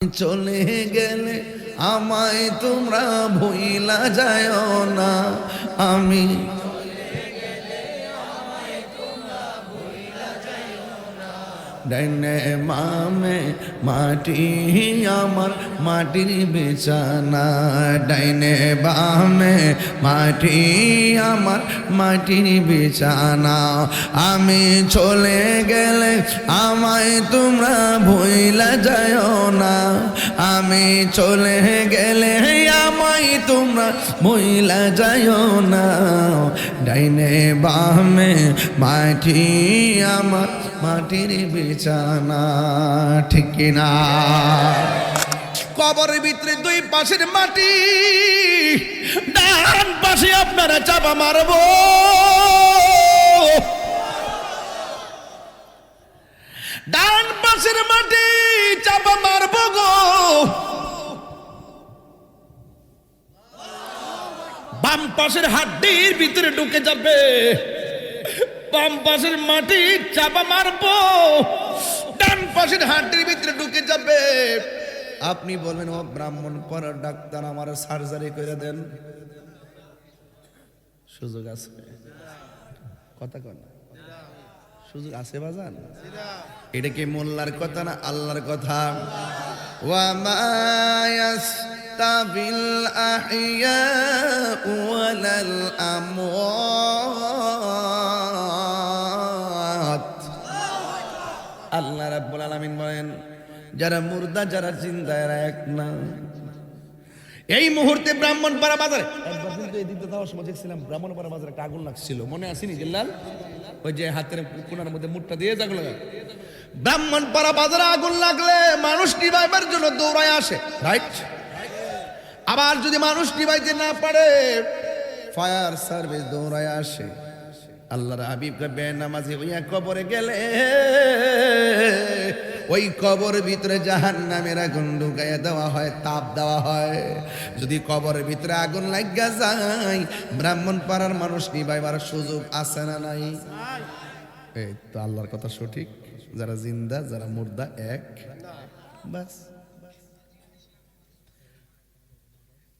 চলে গেলে আমায় তোমরা ভুইলা যায় না। আমি ডাইনে মামে মাটি আমার মাটির বিছানা, ডাইনে বামে মাটি আমার মাটির বিছানা। আমি চলে গেলে আমায় তোমরা ভুইলা যায় না। আমি চলে গেলে আমায় তোমরা ভুইলা যায় না। ডাইনে বামে মাটি আমার মাটির বিছানা, ঠিক কিনা? কবরের ভিতরে দুই পাশের মাটি, ডান পাশে আপনারা চাপা মারব, ডান পাশের মাটি চাপা মারব গো। বাম পাশের হাড্ডির ভিতরে ঢুকে যাবে, বাম পাশের মাটি চাপা মারবো, ডান পাশের হাড্ডির ভিতরে ঢুকে যাবে। আপনি বলবেন, ও ব্রাহ্মণ পড়া ডাক্তার, আমার সার্জারি করে দেন। সুযোগ আছে? কথা কন, সুযোগ আছে বাজান? এটা কি মোল্লার কথা না আল্লাহর কথা? ওয়া মা ইয়াস্তাবিল আহইয়া ওয়ালাল আমওয়াত। আল্লাহ রাব্বুল আলামিন বলেন, যারা মুর্দা যারা জিন্দা এরা এক না। এই মুহূর্তে ব্রাহ্মণপাড়া বাজারে, একবার কিন্তু এদিকে যাওয়ার সময় দেখছিলাম ব্রাহ্মণপাড়া বাজারে একটা আগুন লাগছিল, মনে আসেনি জিল্লাল? ওই যে হাতের কোনার মধ্যে মুঠটা দিয়ে জাগলো। ব্রাহ্মণপাড়া বাজারে আগুন লাগলে মানুষ নিভাইবার জন্য দৌড়ায় আসে, রাইট? আবার যদি মানুষ নিভাইতে না পারে, ফায়ার সার্ভিস দৌড়ায় আসে। আল্লাহর হাবিবকে বেনামাজি হইয়া কবরে গেলে ওই কবরের ভিতরে জাহান্নামের আগুন ঢুকাইয়া দেওয়া হয়, তাপ দেওয়া হয়। যদি কবরের ভিতরে আগুন লাগিয়া যায়, ব্রাহ্মণপাড়ার মানুষ নিভাইবার সুযোগ আছে না নাই? এই তো আল্লাহর কথা সঠিক। যারা জিন্দা যারা মুর্দা এক, বাস।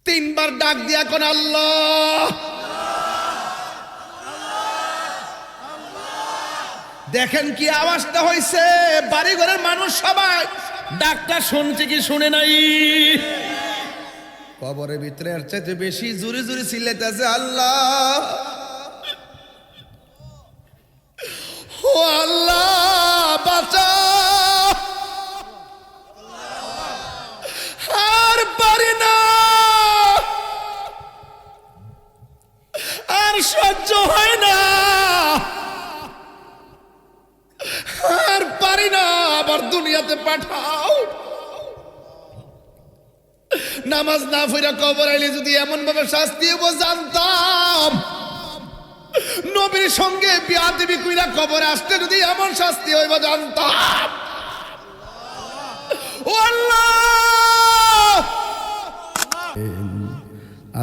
তিনবার ডাক দিয়া কোন আল্লাহ, দেখেন কি আওয়াজটা হয়েছে। বাড়ি ঘরের মানুষ সবাই ডাকটা শুনছে কি শুনে নাই? কবরের ভিতরে এর চাইতে বেশি জোরে জোরে চিল্লাইতেছে, আল্লাহ ও আল্লাহ বাঁচা, আর পারি না, আর সহ্য হয় না, আর পারি না, আবার দুনিয়াতে পাঠাও। নামাজ না পড়া কবর আইলে যদি এমন ভাবে শাস্তি হবো জানতাম, নবীর সঙ্গে বিয়াদবি কইরা কবরে আসতে যদি এমন শাস্তি হইব জানতাম। ও আল্লাহ,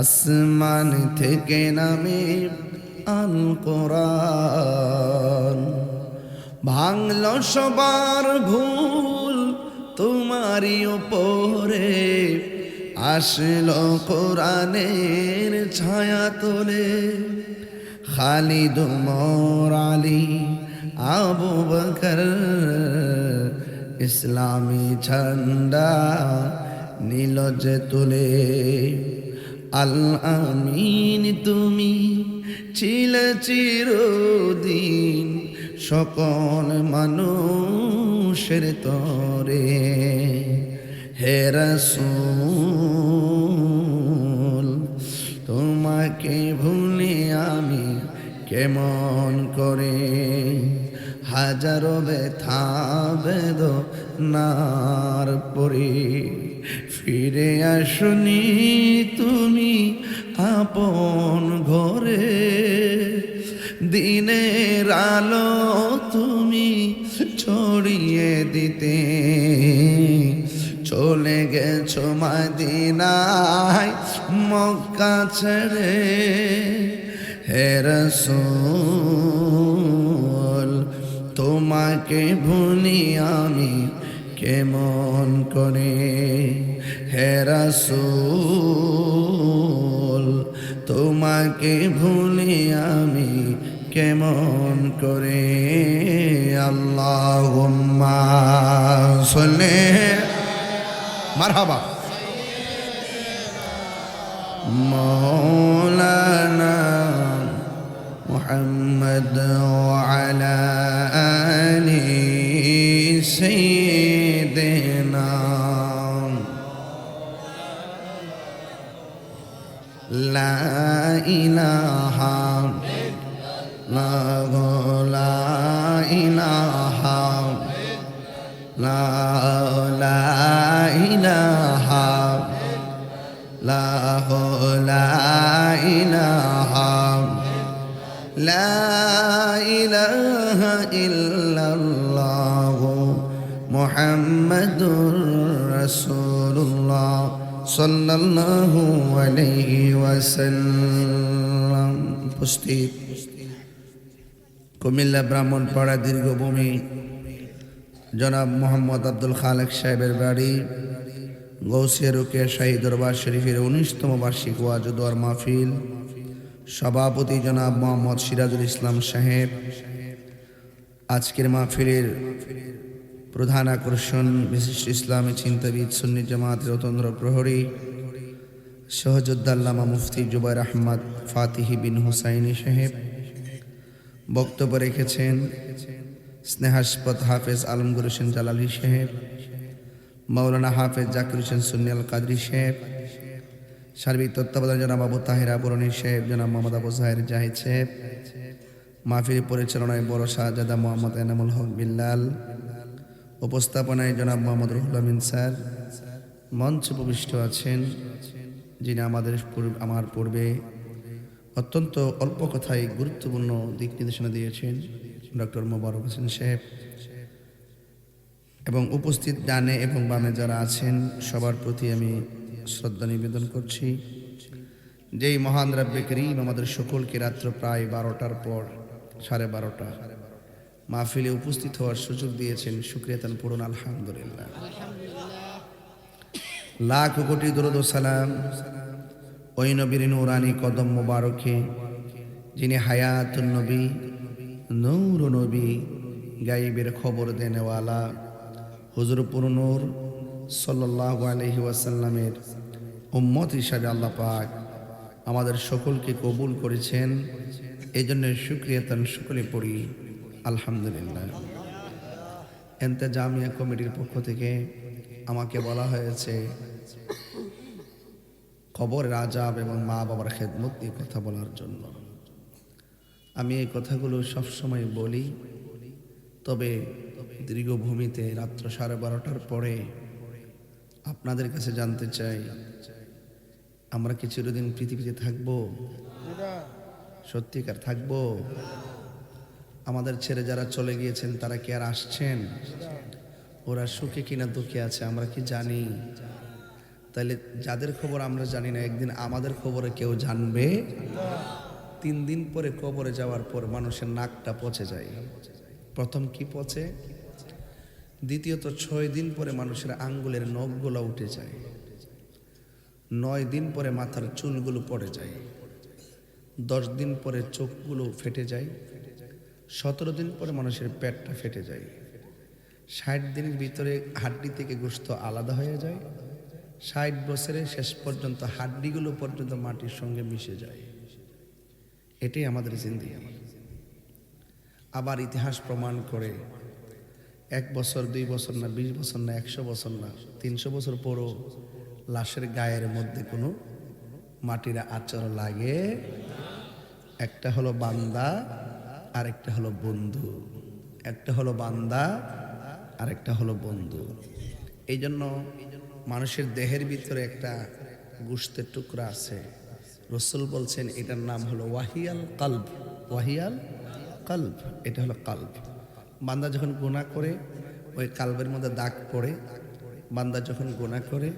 আসমান থেকে নামে আল কোরআন, ভাঙল সবার ভুল তোমারই উপরে, আসলো কোরআনের ছায়া তোলে। খালিদ উমর আলী আবু বকর ইসলামী ঝান্ডা নীল যে তুলে। আল আমিন তুমি ছিলে চিরদিন সকল মানুষের তরে, হে রাসূল তোমাকে ভুলে আমি কেমন করে, হাজারো ব্যথা বেদনার পরে ফিরে আসনি তুমি আপন ঘরে, দিনের আলো তুমি ছড়িয়ে দিতে, চলে গেছো মদিনায় মক্কা ছেড়ে। হে রাসূল তোমাকে ভুলি আমি কেমন করে হে রাসূল তোমাকে ভুলি আমি কেমন করে আল্লাহুম্মা সাল্লি মারহাবা মাওলানা মুহাম্মদ ওয়া আলা আলি সাইয়্যিদিনা লা ইলাহা লা ইলাহা লা ইলাহা লা ইলাহা লা ইলাহা ইল্লাল্লাহ মুহাম্মাদুর রাসূলুল্লাহ সাল্লাল্লাহু আলাইহি ওয়াসাল্লাম। উপস্থিত কুমিল্লা ব্রাহ্মণপাড়া দীর্ঘভূমি জনাব মোহাম্মদ আব্দুল খালেক সাহেবের বাড়ি গৌসিয়া রোকেয়া শাহী দরবার শরীফের 19তম বার্ষিক ওয়াজ ও দোয়ার মাহফিল, সভাপতি জনাব মোহাম্মদ সিরাজুল ইসলাম সাহেব। আজকের মাহফিলের প্রধান আকর্ষণ বিশিষ্ট ইসলামী চিন্তাবিদ সুন্নি জামাতের অতন্দ্র প্রহরী সহযোদ্ধা আল্লামা মুফতি জুবাইর আহমদ ফাতিহি বিন হুসাইনি সাহেব। বক্তব্য রেখেছেন স্নেহাস্পদ হাফেজ আলমগীর হোসেন জালালি সাহেব, মাওলানা হাফেজ জাকির হোসেন সুন্নি আল কাদরি সাহেব। সার্বিক তত্ত্বাবধানে জনাব আবু তাহের আবরণী সাহেব, জনাব মোহাম্মদ আবু জাহের জাহিদ সাহেব। মাহফিল পরিচালনায় বড় শাহজাদা মোহাম্মদ এনামুল হক বিল্লাল। উপস্থাপনায় জনাব মোহাম্মদ রুহুল আমিন স্যার। মঞ্চে উপবিষ্ট আছেন যিনি আমার পূর্বে অত্যন্ত অল্প কথায় গুরুত্বপূর্ণ দিক নির্দেশনা দিয়েছেন, ডক্টর মোবারক হোসেন সাহেব। এবং উপস্থিত ডানে এবং বামে যারা আছেন সবার প্রতি আমি শ্রদ্ধা নিবেদন করছি। যেই মহান রাব্বে করিম আমাদের সকলকে রাত্র প্রায় 12টার পর 12:30 মাহফিলে উপস্থিত হওয়ার সুযোগ দিয়েছেন, শুকরিয়া তান পড়ুন আলহামদুলিল্লাহ। লাখ কোটি দরুদ ও সালাম ওই নবীর নূরানি কদম মোবারকে যিনি হায়াতুন নবী, নূর নবী, গায়েবের খবর দেনেওয়ালা হুজুর পুর নূর সাল্লাল্লাহু আলাইহি ওয়াসাল্লামের উম্মত হিসাবে আল্লাহ পাক আমাদের সকলকে কবুল করেছেন। এই জন্য শুকরিয়া তান সকলে পড়ি আলহামদুলিল্লাহ। ইন্তেজামিয়া কমিটির পক্ষ থেকে আমাকে বলা হয়েছে কবরের আযাব এবং মা বাবার খেদমত নিয়ে কথা বলার জন্য। আমি এই কথাগুলো সবসময় বলি, তবে দীর্ঘভূমিতে রাত্র 12:30টার পরে আপনাদের কাছে জানতে চাই, আমরা কি চিরদিন পৃথিবীতে থাকবো? সত্যিকার থাকবো? আমাদের ছেড়ে যারা চলে গিয়েছেন তারা কি আর আসছেন? ওরা সুখে কিনা দুঃখে আছে আমরা কি জানি? তাহলে যাদের খবর আমরা জানি না, একদিন আমাদের খবরে কেউ জানবে। 3 দিন পরে কবরে যাওয়ার পর মানুষের নাকটা পচে যায়। প্রথম কি পচে, দ্বিতীয়ত 6 দিন পরে মানুষের আঙ্গুলের নখগুলো উঠে যায়, 9 দিন পরে মাথার চুলগুলো পড়ে যায়, 10 দিন পরে চোখগুলো ফেটে যায়, 17 দিন পরে মানুষের পেটটা ফেটে যায়, 60 দিনের ভিতরে হাড্ডি থেকে গোশত আলাদা হয়ে যায়, 60 বছরে শেষ পর্যন্ত হাড্ডিগুলো পর্যন্ত মাটির সঙ্গে মিশে যায়। এটাই আমাদের জিন্দেগি। আবার ইতিহাস প্রমাণ করে 1 বছর 2 বছর না 20 বছর না 100 বছর না 300 বছর পরও লাশের গায়ের মধ্যে কোনো মাটির আচর লাগে। একটা হলো বান্দা আর একটা হলো বন্ধু, একটা হলো বান্দা আর একটা হলো বন্ধু। এই জন্য মানুষের দেহের ভিতরে একটা গোশতের টুকরা আছে, রাসূল বলছেন এটার নাম হলো ওয়াহিয়াল কলব। ওয়াহিয়াল কলব, এটা হলো কলব। বান্দা যখন গুনাহ করে ওই কালবের মধ্যে দাগ পড়ে, বান্দা যখন গুনাহ করে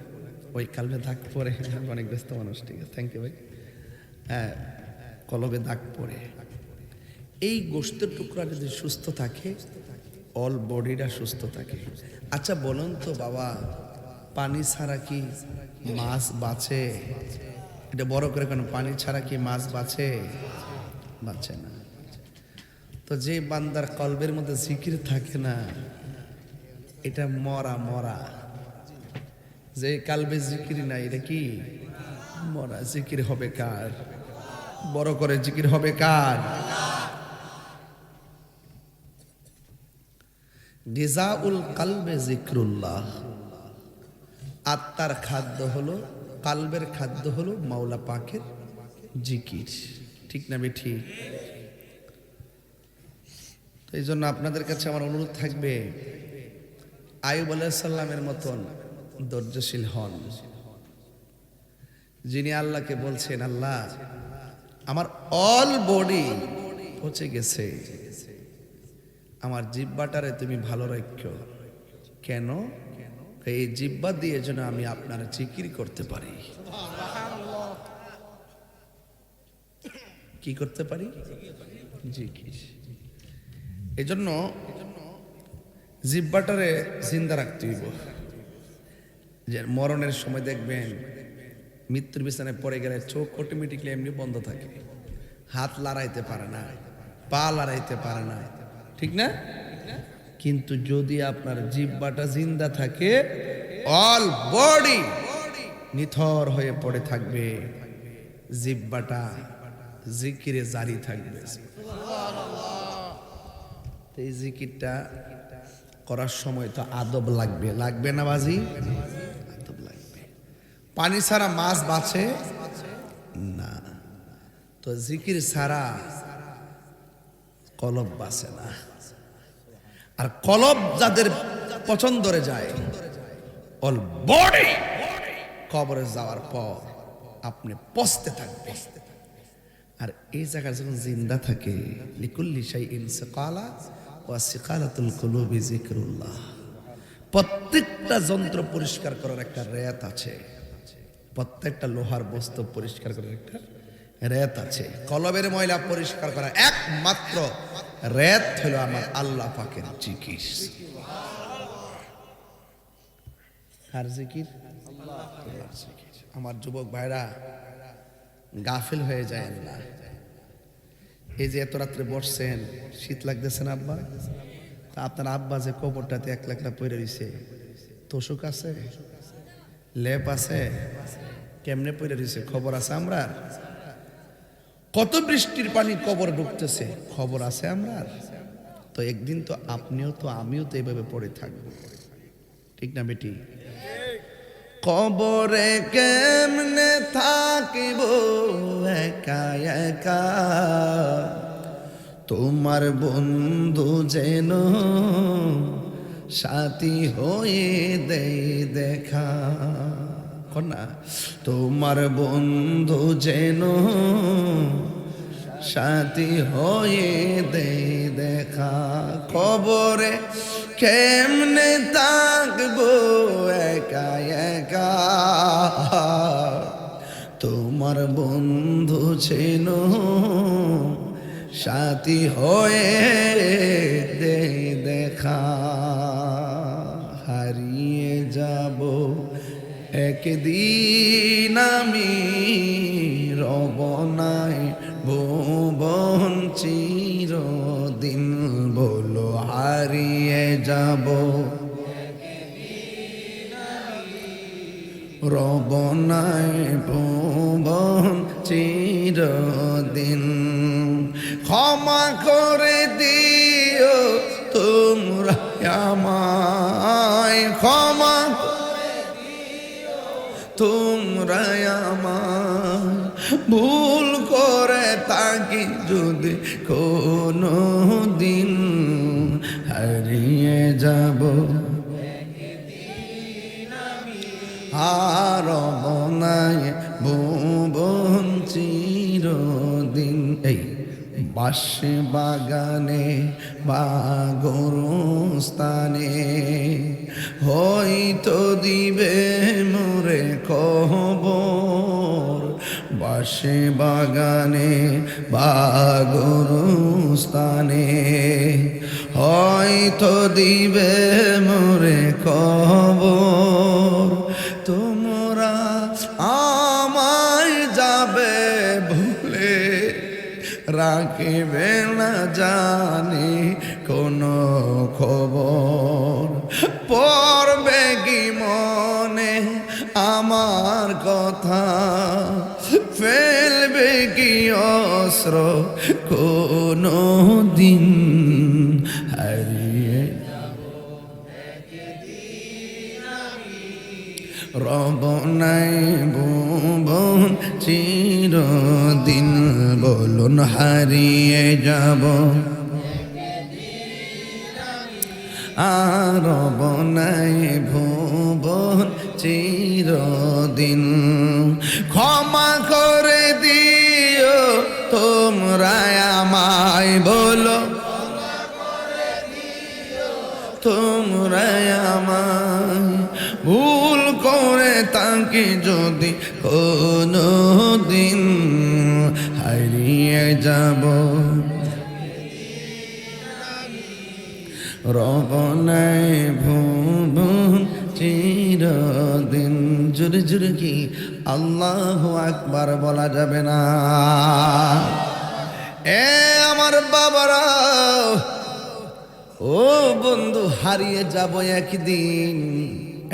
ওই কালবে দাগ পড়ে। অনেক ব্যস্ত মানুষ, ঠিক আছে, থ্যাংক ইউ ভাই। হ্যাঁ, কলবে দাগ পড়ে। এই গোশতের টুকরা যদি সুস্থ থাকে অল বডিটা সুস্থ থাকে। আচ্ছা বলুন তো বাবা, পানি ছাড়া কি মাছ বাঁচে? এটা বড় করে কেন, পানি ছাড়া কি মাছ বাঁচে? বাঁচে না। তো যে বান্দার কলবের মধ্যে জিকির থাকে না, এটা মরা মরা। যে কালবে জিকির নাই, এটা কি মরা। জিকির হবে কার? বড় করে জিকির হবে কার? গিজাউল কালবে জিক্রুল্লাহ। আত্মার খাদ্য হলো, কালবের খাদ্য হলো মাওলা পাকের জিকির। ঠিক না বেঠিক? তো এই জন্য আপনাদের কাছে আমার অনুরোধ থাকবে, আইয়ুব আলাইহিস সালামের মতন ধৈর্যশীল হন, যিনি আল্লাহকে বলছেন, আল্লাহ আমার অল বডি পচে গেছে, আমার জিহ্বাটারে তুমি ভালো রাখো। কেন? এই জিহ্বা দিয়ে যেন আমি আপনার জিকির করতে পারি। কি করতে পারি? জিকির। এজন্য জিহ্বাটারে জিন্দা রাখতে হইব। যে মরণের সময় দেখবেন মৃত্যুর বিছানায় পড়ে গেলে চোখ অটোমেটিকলি এমনি বন্ধ থাকে, হাত লড়াইতে পারে না, পা লড়াইতে পারে না, ঠিক না? কিন্তু যদি আপনার জিহ্বাটা জিন্দা থাকে, অল বডি নিথর হয়ে পড়ে থাকবে, জিহ্বাটা জিকিরে জারি থাকবে। এই জিকিরটা করার সময় তো আদব লাগবে, লাগবে না বাজি? আদব লাগবে। পানি ছাড়া মাছ বাঁচে না, তো জিকির ছাড়া কলব বাঁচে না। আর কলব যাদের পছন্দরে যায়, অল বডি কবরে যাওয়ার পর আপনি পচতে থাকবে। আর এই জায়গায় যখন জিন্দা থাকে, লিকুল্লি শাইইন সিকালা ওয়া সিকালাতুল কুলুবি যিকরুল্লাহ। প্রত্যেকটা যন্ত্র পরিষ্কার করার একটা রেত আছে, প্রত্যেকটা লোহার বস্তু পরিষ্কার করার একটা রেত আছে। কলবের ময়লা পরিষ্কার করা একমাত্র রেত হলো আমার আল্লাহ পাকের জিকির। কার জিকির? আল্লাহর জিকির। আমার যুবক ভাইরা গাফিল হয়ে যায় না। এই যে এত রাত্রে বসছেন, শীত লাগতেছে না আব্বা? আপনার আব্বা যে কবরটাতে একলা একলা পড়ে রইছে, তোষক আছে, লেপ আছে, কেমনে পড়ে রইছে খবর আছে আমরা? কত বৃষ্টির পানি কবর ঢুকতেছে, খবর আছে আমরা? তো একদিন তো আপনিও তো আমিও তো এইভাবে পড়ে থাকবো, ঠিক না বেটি? কবরে কেমনে থাকিব একা একা, তোমার বন্ধু যেন সাথী হয়ে দেই দেখা। না, তোমার বন্ধু যেন সাথী হয়ে দেই দেখা। কবরে কেমনে থাকবো একা একা, তোমার বন্ধু ছিল সাথী হয়ে দেই দেখা। হারিয়ে যাব একদিন আমি, রব নাই ভুবন চিরদিন। বলো হারিয়ে যাব রব নাই ভুবন চিরদিন। ক্ষমা করে দিও তোমরা আমায়, ক্ষমা তোমরা আমায়, ভুল করে থাকি যদি কোনো দিন। হারিয়ে যাব আর নাই ভুবন চিরদিন। এই বাঁশি বাগানে বা গরুস্থানে হয়তো দিবে মোরে খবর। বাঁশি বাগানে বা গরুস্থানে হয়তো দিবে মোরে কবর, তোমরা আমায় যাবে ভুলে, রাখিবে না জানি কোনো খবর। পড়বে কি মনে আমার কথা, ফেলবে কি অস্ত্র কোনো দিন, হারিয়ে রব নাই ভুবন চিরদিন, বলুন হারিয়ে যাব আর রব নাই ভুবন চিরদিন। ক্ষমা করে দিও তোমরা আমায়, বলো তোমরা আমায়, ভুল করে তাকে যদি কোনো দিন হারিয়ে যাব, রব নাই ভুবন চিরদিন। জোরে জোরে কি আল্লাহু আকবার বলা যাবে না? এ আমার বাবারা, ও বন্ধু, হারিয়ে যাব একদিন,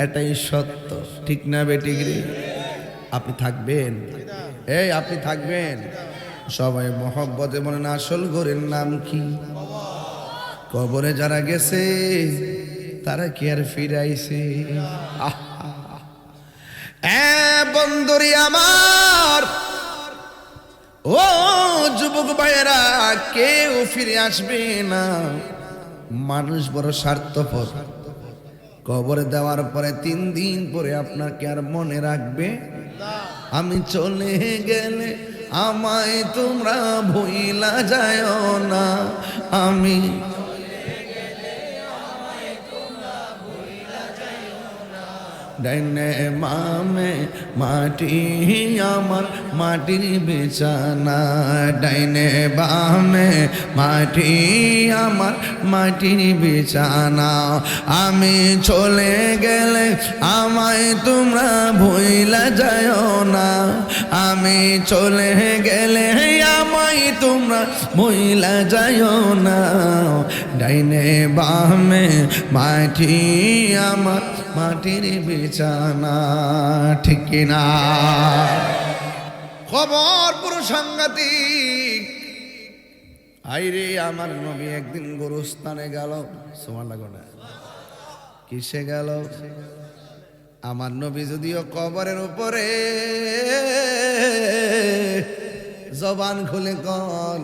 এটাই সত্য, ঠিক না বেঠিক রে? আপনি থাকবেন, এই আপনি থাকবেন। সবাই মহব্বতে বলেন আসল ঘরের নাম কি? কবরে যারা গেছে তারা কি আর ফিরে আইছে? বন্ধুরি আমার, ও যুবক ভাইয়েরা, কেউ ফিরে আসবে না। মানুষ বড় স্বার্থপর। কবরে দেওয়ার পরে 3 দিন পরে আপনাকে আর মনে রাখবে? আমি চলে গেলে আমায় তোমরা ভুইলা যায় না, আমি ডাইনে মামে মাটি আমার মাটির বিছানা, ডাইনে বামে মাটি আমার মাটির বিছানা। আমি চলে গেলে আমায় তোমরা ভুইলা যায় না, আমি চলে গেলে আমায় তোমরা ভুইলা যায় না। ডাইনে বামে মাটি আমার মাটির বিছানা, ঠিক না? খবর পুরো সাংঘাতিক। আইরে আমার নবী একদিন গোরস্থানে গেল, সুবহানাল্লাহ না, কিসে গেল? আমার নবী যদিও কবরের উপরে জবান খুলে কন,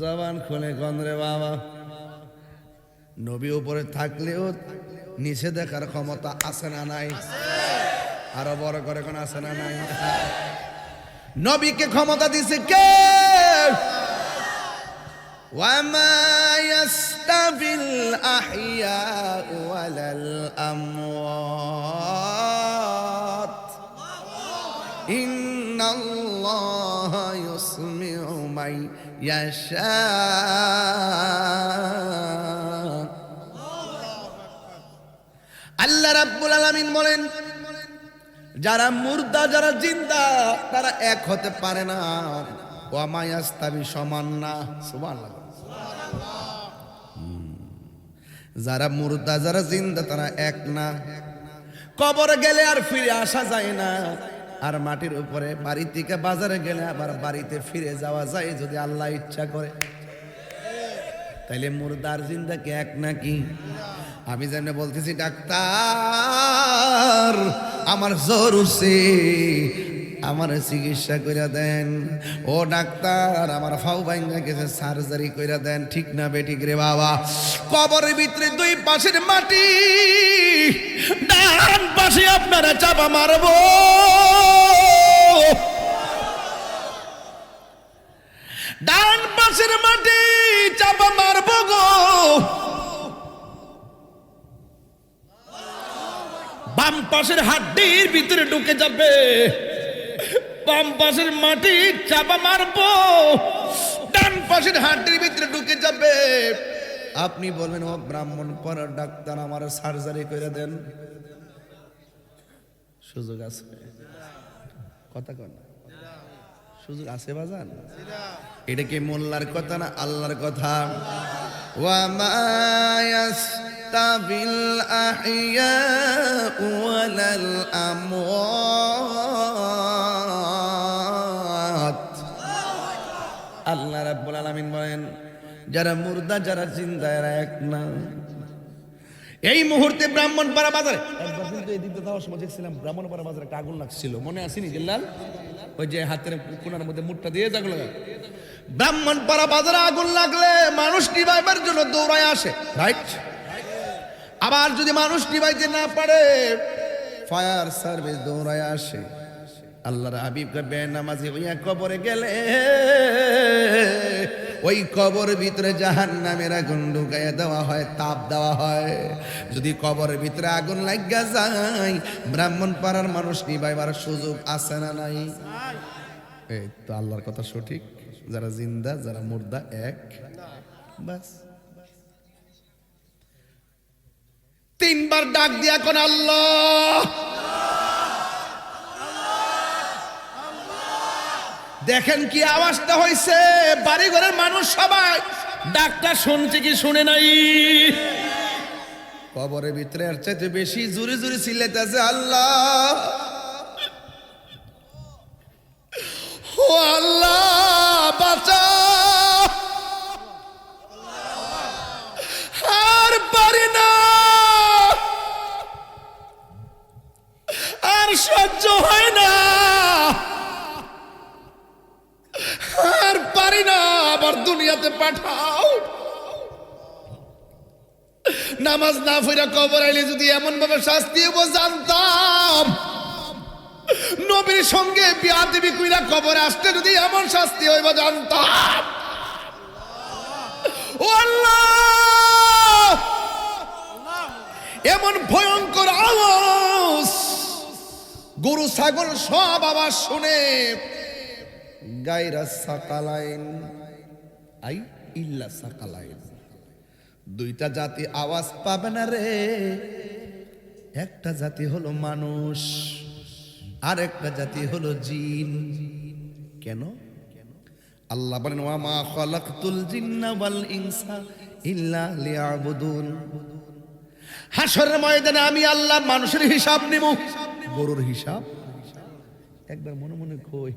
জবান খুলে কন রে বাবা। নবী উপরে থাকলেও নিচে দেখার ক্ষমতা আছে না নাই? আরো বড় করে কোন আছে না নাই? নবীকে ক্ষমতা দিছে কে? ওয়ামা ইয়াস্তাবিল আহইয়া ওয়ালাল আমওয়াত, ইন্নাল্লাহা ইউসমিউ মান ইয়াশা। আল্লাহ রাব্বুল আলামিন বলেন, যারা মুর্দা যারা জিন্দা তারা এক হতে পারে না। ওয়ামা ইয়াস্তাবি সমান না, সুবহানাল্লাহ। যারা মুর্দা যারা জিন্দা তারা এক না। কবরে গেলে আর ফিরে আসা যায় না, আর মাটির উপরে বাড়ি থেকে বাজারে গেলে আবার বাড়িতে ফিরে যাওয়া যায় যদি আল্লাহ ইচ্ছা করে। তাইলে মুর্দার জিন্দা কি এক নাকি? আমি যেন বলতেছি ডাক্তার আমার জ্বর উঠছে, আমার চিকিৎসা কইরা দেন। ও ডাক্তার আমার ফাউ ভাঙ্গা গেছে, সার্জারি কইরা দেন, ঠিক না বেঠিক রে বাবা? কবরের ভিতরে 2 পাশের মাটি, ডান পাশে আপনারা চাপা মারবো, ডান পাশের মাটি চাপা মারবো গো। বাম পাশের হাড্ডির ভিতরে ঢুকে যাবে, বাম পাশের মাটি চাপা মারবো, পাশের হাড়টির ভিতরে ঢুকে যাবে, আপনি বলবেন ও ব্রাহ্মণ পড়ার ডাক্তার আমার সার্জারি করে দেন, সুযোগ আছে? কথা কন, সুযোগ আছে বাজান? এটা কি মোল্লার কথা না আল্লাহর কথা? ওয়া মা ইয়াস্তাবিল আহইয়া ওয়ালাল আমওয়াত। আল্লাহ রাব্বুল আলামিন বলেন যারা মুর্দা যারা জিন্দা এরা এক না। এই মুহূর্তে ব্রাহ্মণপাড়া বাজারে একবার কিন্তু এই দিকটা যাওয়ার সময় দেখছিলাম ব্রাহ্মণপাড়া বাজারে একটা আগুন লাগছিল, মনে আসেনি গেল্লাল? ওই যে হাতের কোনার মধ্যে মুঠটা দিয়ে যাগুলো, ব্রাহ্মণপাড়া বাজারে আগুন লাগলে মানুষ নিভাইবার জন্য দৌড়ায় আসে, রাইট? আবার যদি মানুষ নিভাইতে না পারে ফায়ার সার্ভিস দৌড়ায় আসে। আল্লাহর হাবিব বেনামাজি হইয়া কবরে গেলে ওই কবর ভিতরে জাহান্নামের আগুন ঢুকাইয়া দেওয়া হয়, তাপ দেওয়া হয়। যদি কবরের ভিতরে আগুন লাগা যায় ব্রাহ্মণপাড়ার মানুষ নিভাইবার সুযোগ আছে না নাই? এই তো আল্লাহর কথা সঠিক, যারা জিন্দা যারা মুর্দা এক। বাস তিনবার ডাক দিয়া কোন আল্লাহ। দেখেন কি আওয়াজটা হয়েছে, বাড়ি ঘরের মানুষ সবাই ডাকটা শুনছে কি শুনে নাই? কবরের ভিতরে আর চাইতে বেশি জোরে জোরে চিল্লাইতেছে আল্লাহ, ও আল্লাহ বাঁচা, আর পারি না, আর সহ্য হয় না, আর পারি না, আবার দুনিয়াতে পাঠাও। নামাজ না পড়া কবর আইলে যদি এমন ভাবে শাস্তি হবো জানতাম, নবীর সঙ্গে বিয়াদবি কইরা কবরে আসতে যদি এমন শাস্তি হইব জানতাম। ও আল্লাহ, এমন ভয়ঙ্কর আওয়াজ গরু ছাগল সব আওয়াজ শুনে গায়রা সাকালাইন আই ইল্লা সাকালাইন, দুইটা জাতি আওয়াজ পাবে না রে। একটা জাতি হলো মানুষ আর একটা জাতি হলো জিন। কেন? আল্লাহ বলেন ওয়া মা খালাকতুল জিন্না ওয়াল ইনসা ইল্লা লিয়াবুদুন। হাসরের ময়দানে আমি আল্লাহ মানুষের হিসাব নিব, গরুর হিসাব। একবার মনে মনে কই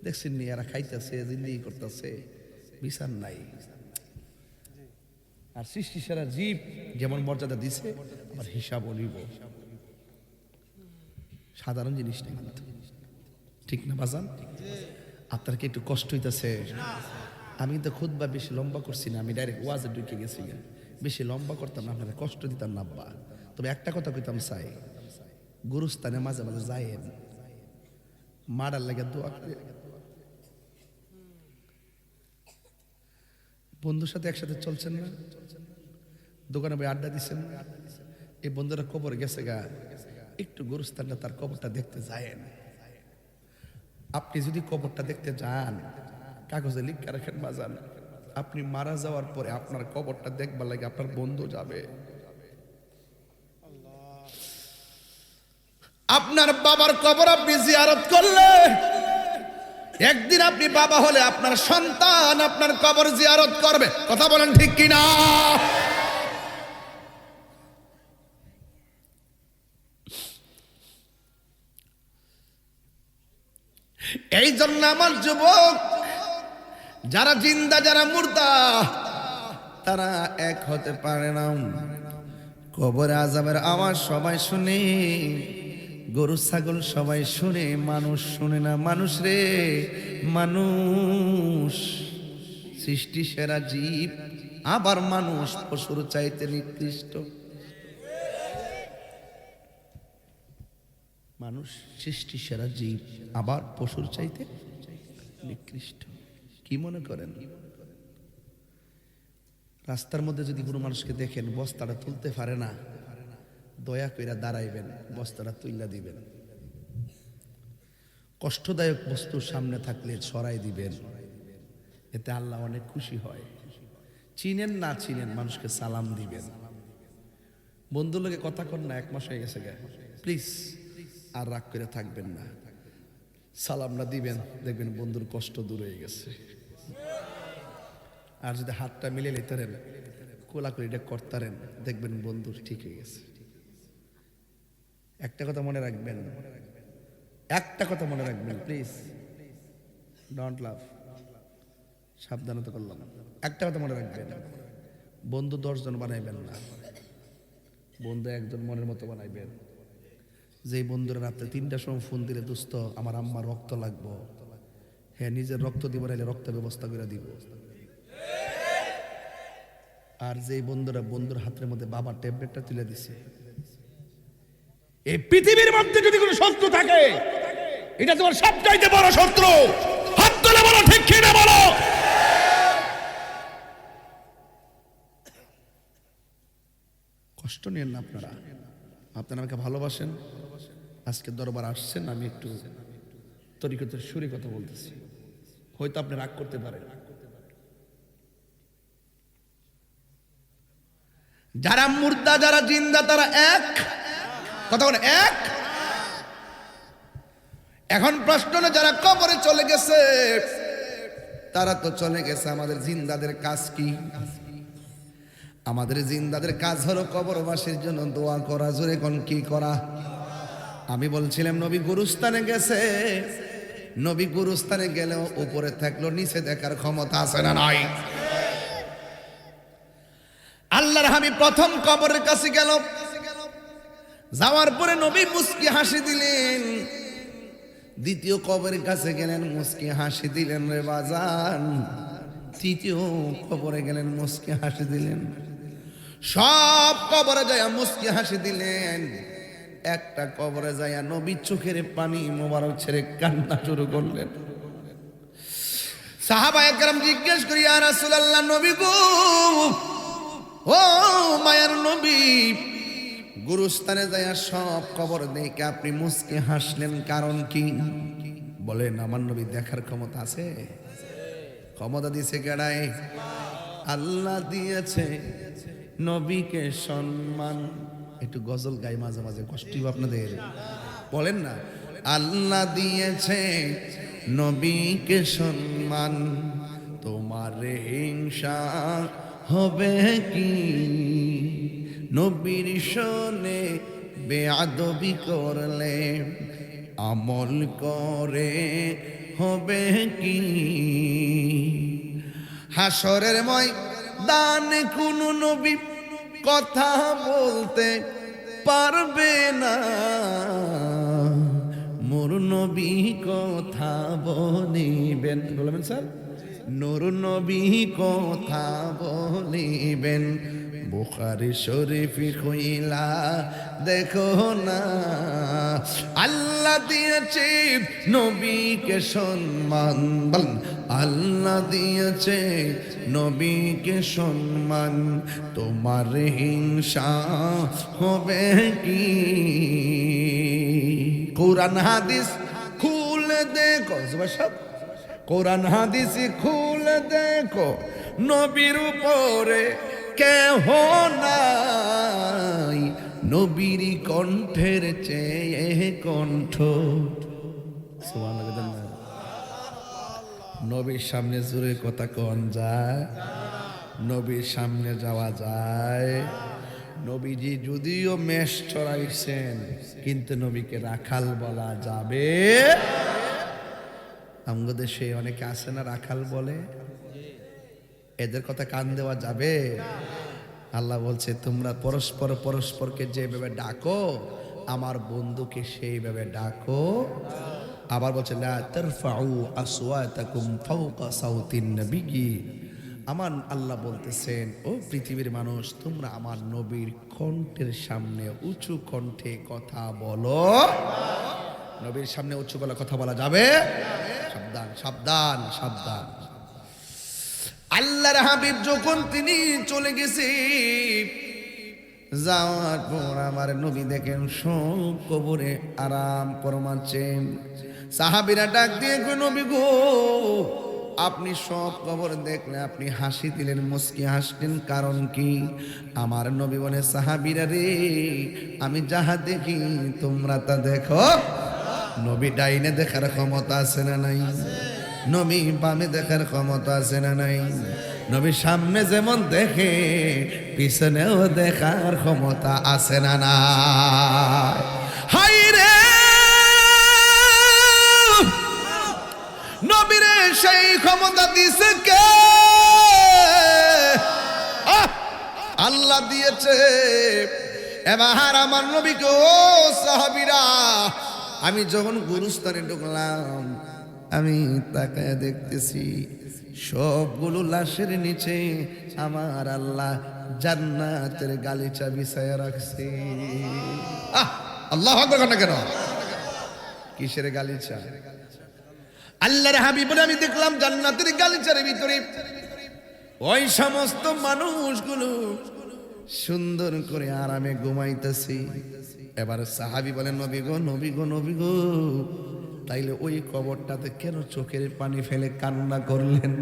দেখছেন নি এরা খাইতেছে জিন্দেগি করতেছে, বিচার নাই। আর সৃষ্টি সারা জীব যেমন মর্যাদা দিছে আবার হিসাবও নিব, সাধারণ জিনিস নেই কিন্তু, ঠিক না বাজান? আপনার কি একটু কষ্ট হইতেছে? আমি তো খুতবা বেশি লম্বা করছি না, আমি ডাইরেক্ট ওয়াজে ঢুকে গেছি, বেশি লম্বা করতাম না, আপনারা কষ্ট দিতাম না আব্বা। তবে একটা কথা কইতাম চাই, গুরুস্থানে মাঝে মাঝে যায়েন, মারার লাগে দোয়া করে। বন্ধুর সাথে একসাথে চলছেন না, দোকানে বই আড্ডা দিচ্ছেন, এই বন্ধুরা কবর গেছে গা, একটু গুরুস্থানটা তার কবরটা দেখতে যায়েন। আপনি যদি কবরটা দেখতে যান কাগজে লিখে রাখেন বাজান, আপনি মারা যাওয়ার পরে আপনার কবরটা দেখবার লাগে আপনার বন্ধু যাবে। আপনার বাবার কবর আপনি জিয়ারত করলে একদিন আপনি বাবা হলে আপনার সন্তান আপনার কবর জিয়ারত করবে। কথা বলেন ঠিক কিনা? এই জন্য আমার যুবক যারা জিন্দা যারা মুর্দা তারা এক হতে পারে না। কবরে আযাবের আওয়াজ সবাই শুনে, গরু ছাগল সবাই শুনে, মানুষ শুনে না। মানুষ রে, মানুষ সৃষ্টি সেরা জীব, আবার মানুষ পশুর চাইতে নিকৃষ্ট। মানুষ সৃষ্টি সেরা জীব, আবার পশুর চাইতে নিকৃষ্ট। কি মনে করেন? রাস্তার মধ্যে যদি কোনো মানুষকে দেখেন বস্তাটা তুলতে পারে না, দয়া কইরা দাঁড়াইবেন, বস্তাটা তুইলা দিবেন। কষ্টদায়ক বস্তু সামনে থাকলে সরাই দিবেন। এতে আল্লাহ অনেক খুশি হয়। চিনেন না চিনেন মানুষকে সালাম দিবেন। বন্ধুর লোকে কথা কর না, 1 মাস হয়ে গেছে গে, প্লিজ আর রাগ করে থাকবেন না, সালাম না দিবেন, দেখবেন বন্ধুর কষ্ট দূর হয়ে গেছে। আর যদি হাতটা মিলে লেতারেন, কোলাকুলিটা করতারেন, দেখবেন বন্ধুর ঠিক হয়ে গেছে। একটা কথা মনে রাখবেন, একটা কথা মনে রাখবেন, প্লিজ ডোন্ট লাভ, সাবধানতা করলাম। একটা কথা মনে রাখবেন, বন্ধু 10 জন বানাইবেন না, বন্ধু একজন মনের মতো বানাইবেন। যেই বন্ধুরা রাত্রে 3টার সময় ফোন দিলে, দোস্ত আমার আম্মার রক্ত লাগবো, হ্যাঁ নিজের রক্ত দিব, নাইলে রক্ত ব্যবস্থা করে দিব। আর যেই বন্ধুরা বন্ধুর হাতের মধ্যে বাবার ট্যাবলেটটা তুলে দিছে, এই পৃথিবীর মধ্যে যদি কোনো শত্রু থাকে, এটা তোমার সবচাইতে বড় শত্রু। হাত তুলে বলো ঠিক কি না বলো। কষ্ট নিয়েন না আপনারা, আপনারা আমাকে ভালোবাসেন, আজকে দরবার আসছেন, আমি একটু তরিকতের সুরে কথা বলতেছি, হয়তো আপনি রাগ করতে পারেন। যারা মুর্দা যারা জিন্দা তারা এক, কথা বলে এক। এখন প্রশ্ন না, যারা কবরে চলে গেছে তারা তো চলে গেছে, আমাদের জিন্দাদের কাজ কি? আমাদের জিন্দাদের কাজ হলো কবরবাসীর জন্য দোয়া করা। জোরে কোন কি করা? আমি বলছিলাম নবী গুরুস্থানে গেছে, নবী গুরুস্থানে গেলেও উপরে থাকলো, নিচে দেখার ক্ষমতা আছে না নাই? আল্লাহর হাবিব প্রথম কবরের কাছে গেল, যাওয়ার পরে নবী মুস্কি হাসি দিলেন। দ্বিতীয় কবরের কাছে গেলেন, মুস্কি হাসি দিলেন রে বাজান। তৃতীয় কবরে গেলেন, মুস্কি হাসি দিলেন। সব কবরে যায় মুস্কি হাসি দিলেন, একটা কবরে যায় নবী চোখের পানি মোবারক ছেড়ে কান্না শুরু করলেন। সাহাবায়ে কেরাম জিজ্ঞেস করি, ইয়া রাসূলুল্লাহ, নবী গো, ও মায়ের নবী, গুরুস্থানে যায় সব কবর দেখে আপনি মুস্কি হাসলেন, কারণ কি? বলেন, আমার নবী দেখার ক্ষমতা আছে? ক্ষমতা দিয়েছে কেডায়? আল্লাহ দিয়েছে নবীকে সম্মান। একটু গজল গাই মাঝে মাঝে, কষ্ট আপনাদের, বলেন না। আল্লাহ দিয়েছে নবীকে সম্মান, তোমার হিংসা হবে কি? নবীর শোনে বেয়াদবি করলে আমল করে হবে কি? হাসরের ময়দানে কোন নবী কথা বলতে পারবে না, মোর নবী কথা বলিবেন। বলবেন স্যার, নূর নবী কথা বলিবেন। বুখারী শরীফে কইলা দেখো না, আল্লাহ দিয়েছে নবীকে সম্মান। বলেন, আল্লাহ দিয়েছে নবীকে সম্মান, তোমার হিংসা হবে কি? কোরআন হাদিস খুলে দেখো, সব কোরআন হাদিস খুলে দেখো, নবীর উপরে কেহ নাই, নবীর কণ্ঠের চেয়ে কণ্ঠ। নবীর সামনে জোরে কথা কন যায়? নবীর সামনে যাওয়া যায়? নবীজি যদিও মেষ চড়াইছেন, কিন্তু নবীকে রাখাল বলা যাবে? আমাদের দেশে অনেকে আছে না রাখাল বলে, এদের কথা কান দেওয়া যাবে? আল্লাহ বলছে, তোমরা পরস্পর পরস্পরকে যেভাবে ডাকো, আমার বন্ধুকে সেইভাবে ডাকো। আবার বলছে, লা তারফাউ আসওয়াতাকুম ফাওকা সাউতিন নবী। আমার আল্লাহ বলতেছেন, ও পৃথিবীর মানুষ, তোমরা আমার নবীর কণ্ঠের সামনে উঁচু কণ্ঠে কথা বলো। নবীর সামনে উঁচু গলা কথা বলা যাবে? সাবধান, সাবধান, সাবধান। আল্লাহর হাবিব যখন তিনি চলে গেছে, যাওয়ার পর আমার নবী দেখেন সব কবরে আরাম ফরমাচ্ছেন। সাহাবীরা ডাক দিয়ে কই, নবী গো, আপনি সব কবর দেখলে আপনি হাসি দিলেন, মুস্কি হাসলেন, কারণ কি? আমার নবী বলে, সাহাবীরা রে, আমি যাহা দেখি তোমরা তা দেখো। নবী ডাইনে দেখার ক্ষমতা আছে না নাই? নবী বামে দেখার ক্ষমতা আছে না নাই? নবী সামনে যেমন দেখে পিছনেও দেখার ক্ষমতা আছে না নাই? হাই রে নবীরে সেই ক্ষমতা দিছে কে? আল্লাহ দিয়েছে। এবার আমার নবীকে, ও সাহাবীরা, আমি যখন গুরুস্থানে ঢুকলাম, আমি তাকায় দেখতেছি সবগুলো লাশের নিচে আমার আল্লাহ জান্নাতের গালিচা বিছায়া রাখছে। আল্লাহু আকবার না কেন? কিসের গালিচা? আল্লাহর হাবিব বলে, আমি দেখলাম জান্নাতের গালিচার ভিতরে ওই সমস্ত মানুষগুলো সুন্দর করে আরামে ঘুমাইতেছি। এবার সাহাবী বলেন, নবী গো, নবী গো, নবী গো, তাইলে ওই কবরটাতে কেন চোখের পানি ফেলে কান্না করলেন?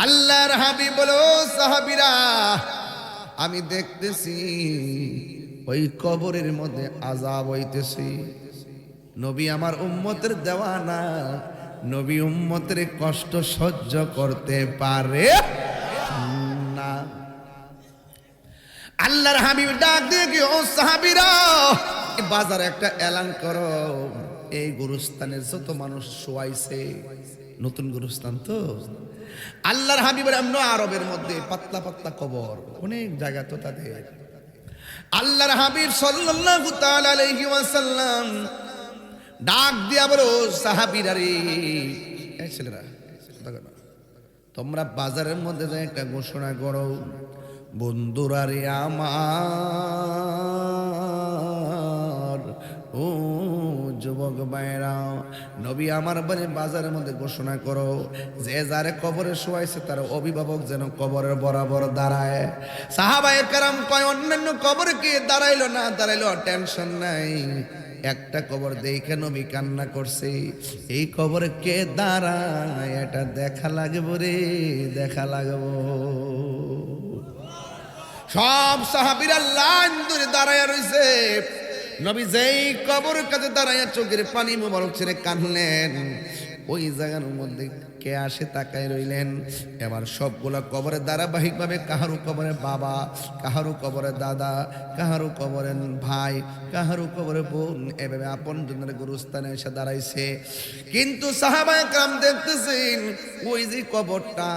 আল্লাহর হাবিব বলো, সাহাবীরা, আমি দেখতেছি ওই কবরের মধ্যে আযাব হইতেছে। নবী আমার উম্মতের দেওয়ানা, নবী উম্মতের কষ্ট সহ্য করতে পারে না। আল্লাহর হাবিব ডাক দিয়ে কি, ও সাহাবীরা, বাজারে একটা এলান করো, এই গুরুস্থানে যত মানুষ শোয়াইছে, নতুন গুরুস্থান তো, আল্লাহর হাবিবের এমন আরবের মধ্যে পাতলা পাতলা কবর, অনেক জায়গা তো তাদের। আল্লাহর হাবিব সাল্লাল্লাহু তাআলা আলাইহি ওয়াসাল্লাম ডাক দিয়া বলো, সাহাবীরা রে, এই ছেলেরা, তোমরা বাজারের মধ্যে যাই একটা ঘোষণা করো, বন্ধুরা রে আমার, ও যুবক ভাইরা, নবী আমার বলে বাজারের মধ্যে ঘোষণা করো, যে যারে কবরে শোয়াইছে তার অভিভাবক যেন কবরের বরাবর দাঁড়ায়। সাহাবায়ে কেরাম কয়, অন্যান্য কবরে কে দাঁড়াইলো না দাঁড়াইলো টেনশন নাই, একটা কবর দেখে নবী কান্না করছে, এই কবরে কে দাঁড়ায় এটা দেখা লাগবে রে, দেখা লাগবো। সব সাহাবীরা লাইন ধরে দাঁড়ায় রইছে। নবী যেই কবরের কাছে দাঁড়ায় চোখের পানি মোবারক ছেড়ে কাঁদলেন, ওই জায়গার মধ্যে কে আসে তাকায় রইলেন। এবার সবগুলা কবরে ধারাবাহিকভাবে, কাহারু কবরে বাবা, কাহারু কবরে দাদা, কাহারু কবরে ভাই, কাহারু কবরে বোন, এভাবে আপন জনের গুরুস্থানে এসে দাঁড়াইছে। কিন্তু সাহাবায়ে কেরাম দেখতেছেন ওই যে কবরটা,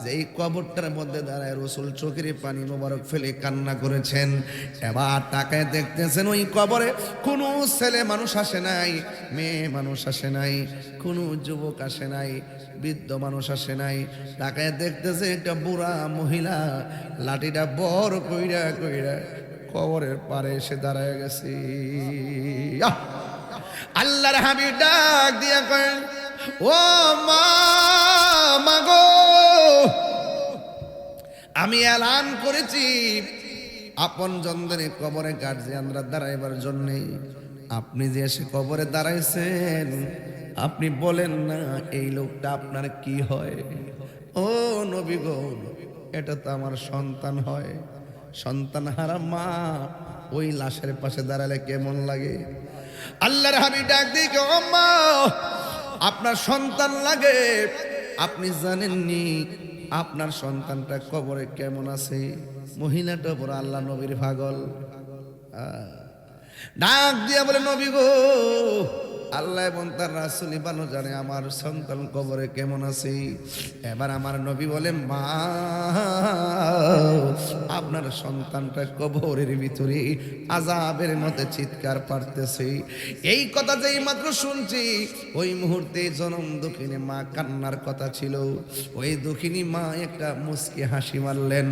যেই কবরটার মধ্যে দাঁড়ায় রাসূল চোখের পানি মোবারক ফেলে কান্না করেছেন। এবার তাকায় দেখতেছেন ওই কবরে কোনো ছেলে মানুষ আসে নাই, মেয়ে মানুষ আসে নাই, কোনো যুবক আসে নাই, বৃদ্ধ মানুষ আসে নাই। তাকায় দেখতেছে একটা বুড়া মহিলা লাঠিটা বড় কইরা কইরা কবরের পারে এসে দাঁড়ায় গেছে। আল্লাহর হাবিব ডাক দিয়া কয়, ও মা, মাগো, আমি এলান করেছি আপন জনদের কবরে গার্জিয়ানরা দাঁড়াইবার জন্য, আপনি যে এসে কবরে দাঁড়াইছেন, আপনি বলেন না এই লোকটা আপনার কি হয়? ও নবী গো, এটা তো আমার সন্তান হয়। সন্তান হারা মা ওই লাশের পাশে দাঁড়ালে কেমন লাগে? আল্লাহর হাবিব ডাক দিয়ে, ও মা, আপনার সন্তান লাগে, আপনি জানেননি আপনার সন্তানটা কবরে কেমন আছে? মহিলাটা বড় আল্লাহ নবীর পাগল। ডাক দিয়া বলে, নবী গো, আল্লাহ এবং তার রাসূলই ভালো জানে আমার সন্তান কবরে কেমন আছে। এবার আমার নবী বলে, মা, আপনার সন্তানটা কবরের ভিতরে আযাবের মধ্যে চিৎকার পারতেছে। এই কথা যেই মাত্র শুনছি, ওই মুহূর্তে জনম দুঃখিনী মা কান্নার কথা ছিল, ওই দুঃখিনী মা একটা মুচকি হাসি মারলেন,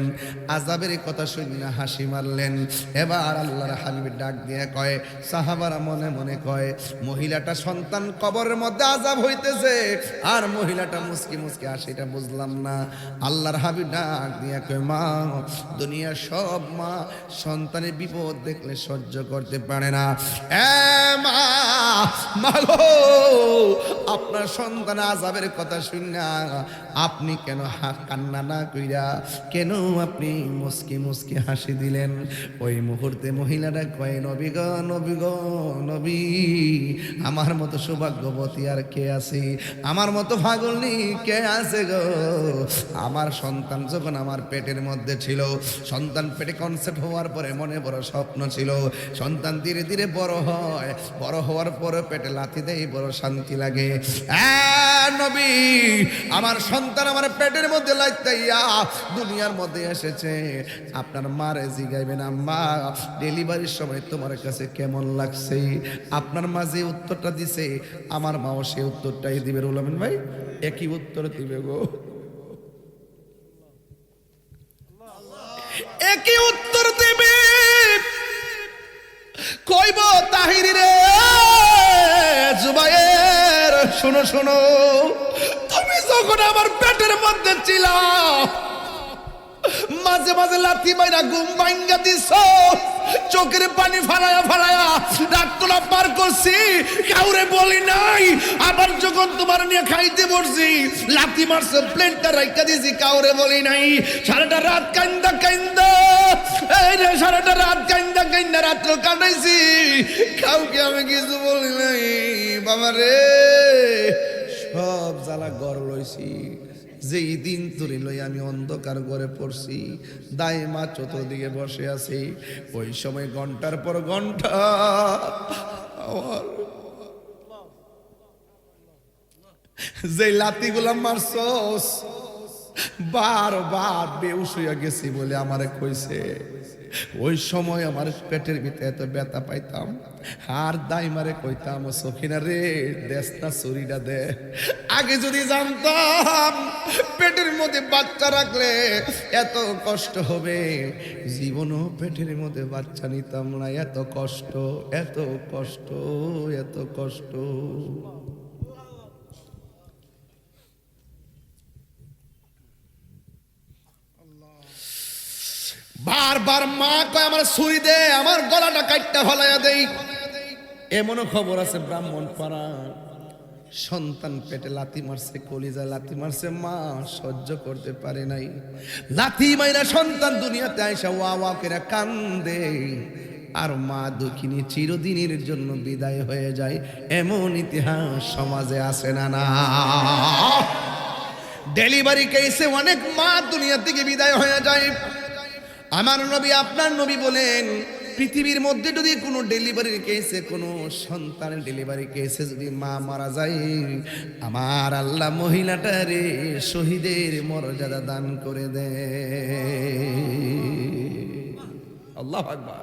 আযাবের কথা শুনে হাসি মারলেন। এবার আল্লাহর হাবিব ডাক দিয়ে কয়, সাহাবারা মনে মনে কয়, মহিলাটা সন্তান কবরের মধ্যে আযাব হইতেছে আর মহিলাটা মুচকি মুচকি হাসিটা বুঝলাম না। আল্লাহর হাবিব ডাক দিয়ে কয়, মা, দুনিয়ার সব মা সন্তানের বিপদ দেখলে সহ্য করতে পারে না। এ মা, মাগো আপনার সন্তান আযাবের কথা শুনা আপনি কেন কান্না না কইরা কেন আপনি মুস্কি মুস্কি হাসি দিলেন? ওই মুহূর্তে মহিলাটা কয়, নবী গো নবী গো নবী, আমার মতো সৌভাগ্যবতী আর কে আছে? আমার মতো পাগলনি কে আছে গো? আমার সন্তান যখন আমার পেটের মধ্যে ছিল, সন্তান পেটে কনসেপ্ট হওয়ার পরে মনে বড় স্বপ্ন ছিল, সন্তান ধীরে ধীরে বড় হয়, বড় হওয়ার পরে পেটে লাথি দেয়, বড় শান্তি লাগে। নবী, আমার সন্তান আমার পেটের মধ্যে লাইতাইয়া দুনিয়ার মধ্যে এসেছে, আপনার মারে জিগাইবেন আম্মা ডেলিভারির সময় তোমার কাছে কেমন লাগছে? আপনার মা যে উত্তরটা দিছে আমার মাও সে উত্তরটাই দিবে। রুহুল আমিন ভাই একই উত্তর দিবে গো, একই উত্তর দিবে। কইব তাহিরি রে জুবায়ের, শোনো শোনো, তুমি যখন আমার পেটের মধ্যে ছিল মাঝে মাঝে লাথি মাইরা ঘুম ভাঙ্গা দিছ, চোখের পানি ফালায়া ফালায়া রাত তোলা পার করছি, কাউরে বলি নাই। আবার যখন তোমার নিয়ে খাইতে বসছি লাথি মারছে, প্লেটটা রাইখা দিছি, কাউরে বলি নাই। সারাটা রাত কান্দা কান্দা, এই রে সারাটা রাত কান্দা কান্দা রাত্র কাটাইছি, কাউকে আমি কিছু বলি নাই। বাবা রে সব জ্বালা গড় লইছি, যেই দিন তোরে লই আমি অন্ধকার ঘরে পড়ছি, দাইমা চতুর্দিকে বসে আছি, ওই সময় ঘন্টার পর ঘন্টা আমার যে লাতিগুলা মারছস বারবার বেউস হইয়া গেছি বলে আমারে কইছে। ওই সময় আমার পেটের ভিতরে এত ব্যথা পাইতাম, আর দাইমারে কইতাম সখিনা রে দেশ না চুরিটা দে। আগে যদি জানতাম পেটের মধ্যে বাচ্চা রাখলে এত কষ্ট হবে, জীবনও পেটের মধ্যে বাচ্চা নিতাম না। এত কষ্ট, এত কষ্ট, এত কষ্ট। বারবার মা কয় আমার ছুরি দে, আমার গলাটা কাটটা ফলাইয়া দেই। এমনও খবর আছে ব্রাহ্মণ পাড়া সন্তান পেটে লাথি মারছে, কলিজা লাথি মারছে, মা সহ্য করতে পারে নাই, লাথি মাইরা সন্তান দুনিয়াতে আইসা ওয়া ওয়া করে কান্দে, আর মা দুঃখিনী চিরদিনের জন্য বিদায় হয়ে যায়। এমন ইতিহাস সমাজে আছে না? না, ডেলিভারি কেসে অনেক মা দুনিয়া থেকে বিদায় হয়ে যায়। আমার নবী আপনার নবী বলেন, পৃথিবীর মধ্যে যদি কোনো ডেলিভারির কেসে, কোনো সন্তানের ডেলিভারি কেসে যদি মা মারা যায়, আমার আল্লাহ মহিলাটারে শহীদের মর্যাদা দান করে দেয়। আল্লাহু আকবার।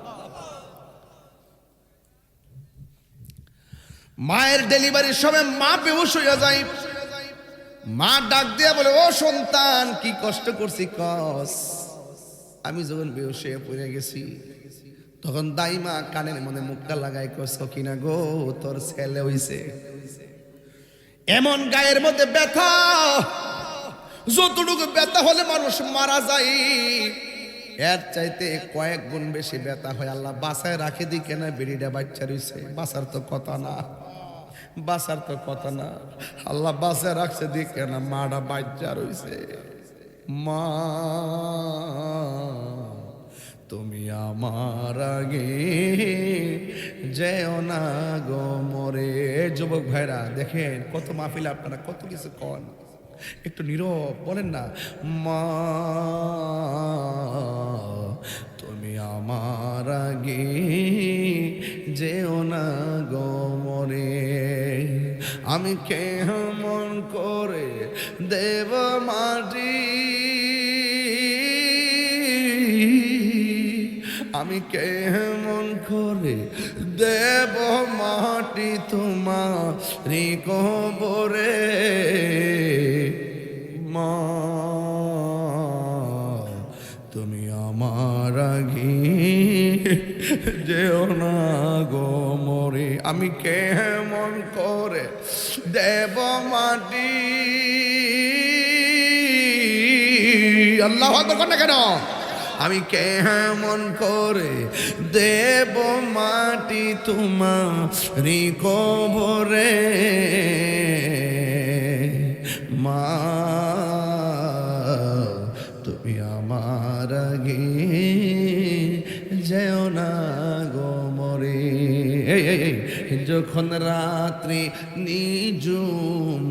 মায়ের ডেলিভারির সময় মা বেহুশ হইয়া যায়, মা ডাক দিয়া বলে, ও সন্তান কি কষ্ট করছি কস। আমি যখন বেহুশ হয়ে পড়ে গেছি তখন দাইমা কানের মধ্যে মুখটা লাগাই কস কিনা গো তোর ছেলে হইছে। এমন গায়ের মধ্যে ব্যথা, যতটুকু ব্যথা হলে মানুষ মারা যায়, এর চাইতে কয়েক গুণ বেশি ব্যথা হয়। আল্লাহ বাসায় রাখে দি কেনা বেরিটা বাচ্চা রইছে, বাসার তো কথা না, বাসার তো কথা না, আল্লাহ বাসায় রাখছে দি কেনা মাটা বাচ্চা রইছে। মা তুমি আমার আগে যেও না গো মরে। যুবক ভাইরা দেখেন কত মাহফিলে আপনারা কত কিছু কন, একটু নীরব বলেন না, মা তুমি আমার আগে যেও না গো মরে। আমি কেমন করে দেব মাটি, আমি কেমন করে দেব মাটি তোমারি কবরে। মা তুমি আমার আগে যেও না গো মরে। আমি কেমন করে দেব মাটি। আল্লাহু আকবার না কেন? আমি কেমন করে দেব মাটি তোমারি কবরে মা তুমি আমার আগে যেও না গো মরে যখন রাত্রি নিজুম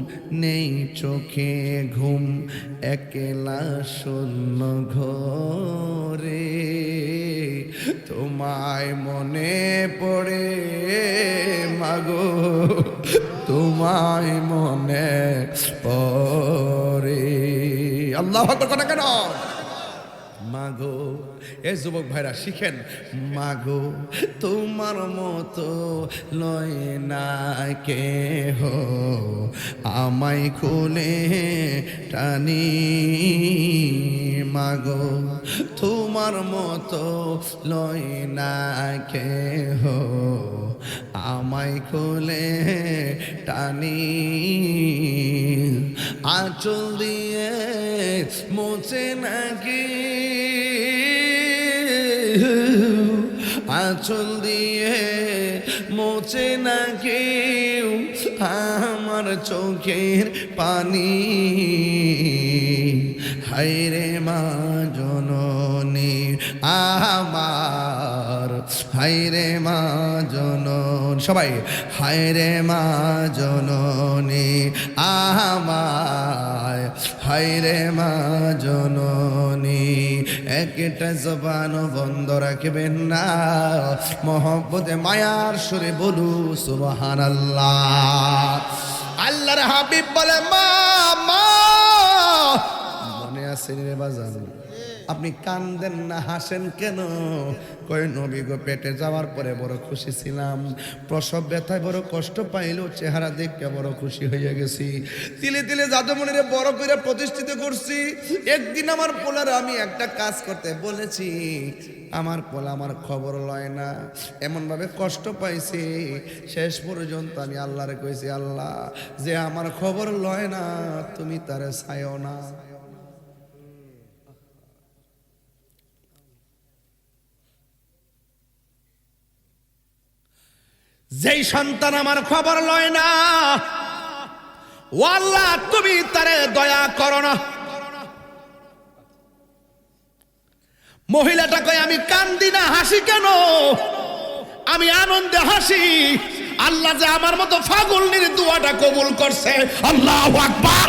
নেই চোখে ঘুম একলা শূন্য ঘরে তোমায় মনে পড়ে মাগো তোমায় মনে পড়ে আল্লাহু আকবার কেন মাগো এ যুবক ভাইরা শিখেন মাগো তোমার মতো লয় না কেহ আমায় কোলে টানি মাগো তোমার মতো লয় না কেহ আমায় কোলে টানি আঁচল দিয়ে মোছে নাকি আঁচল দিয়ে মোছে না কেউ আমার চোখের পানি হায়রে মা জননী আমার হায়রে মা জনন সবাই হায়রে মা জননী আমায় হায়রে মা জননী একটা জবান বন্ধ রাখবেন না মহব্বতে মায়ার সুরে বলু সুবহানাল্লাহ আল্লাহর হাবিব বলে মা মা মনে আছে রে বাজান আপনি কান্দেন না হাসেন কেন কই নবী গো পেটে যাওয়ার পরে বড় খুশি ছিলাম প্রসব ব্যথায় বড় কষ্ট পাইলেও চেহারা দেখে বড় খুশি হয়ে গেছি তিলে তিলে জাদুমণিরে বড় করে প্রতিষ্ঠিত করছি একদিন আমার পোলার আমি একটা কাজ করতে বলেছি আমার পোলা আমার খবর লয় না এমন ভাবে কষ্ট পাইছি শেষ পর্যন্ত আমি আল্লাহরে কইছি আল্লাহ যে আমার খবর লয় না তুমি তারে ছায়ও না যেই সন্তান আমার খবর লয় না ও আল্লাহ তুমি তারে দয়া করো না মহিলাটা কয় আমি কান্দি না হাসি কেন আমি আনন্দে হাসি আল্লাহ যে আমার মতো ফাগুলনির দোয়াটা কবুল করছে আল্লাহু আকবার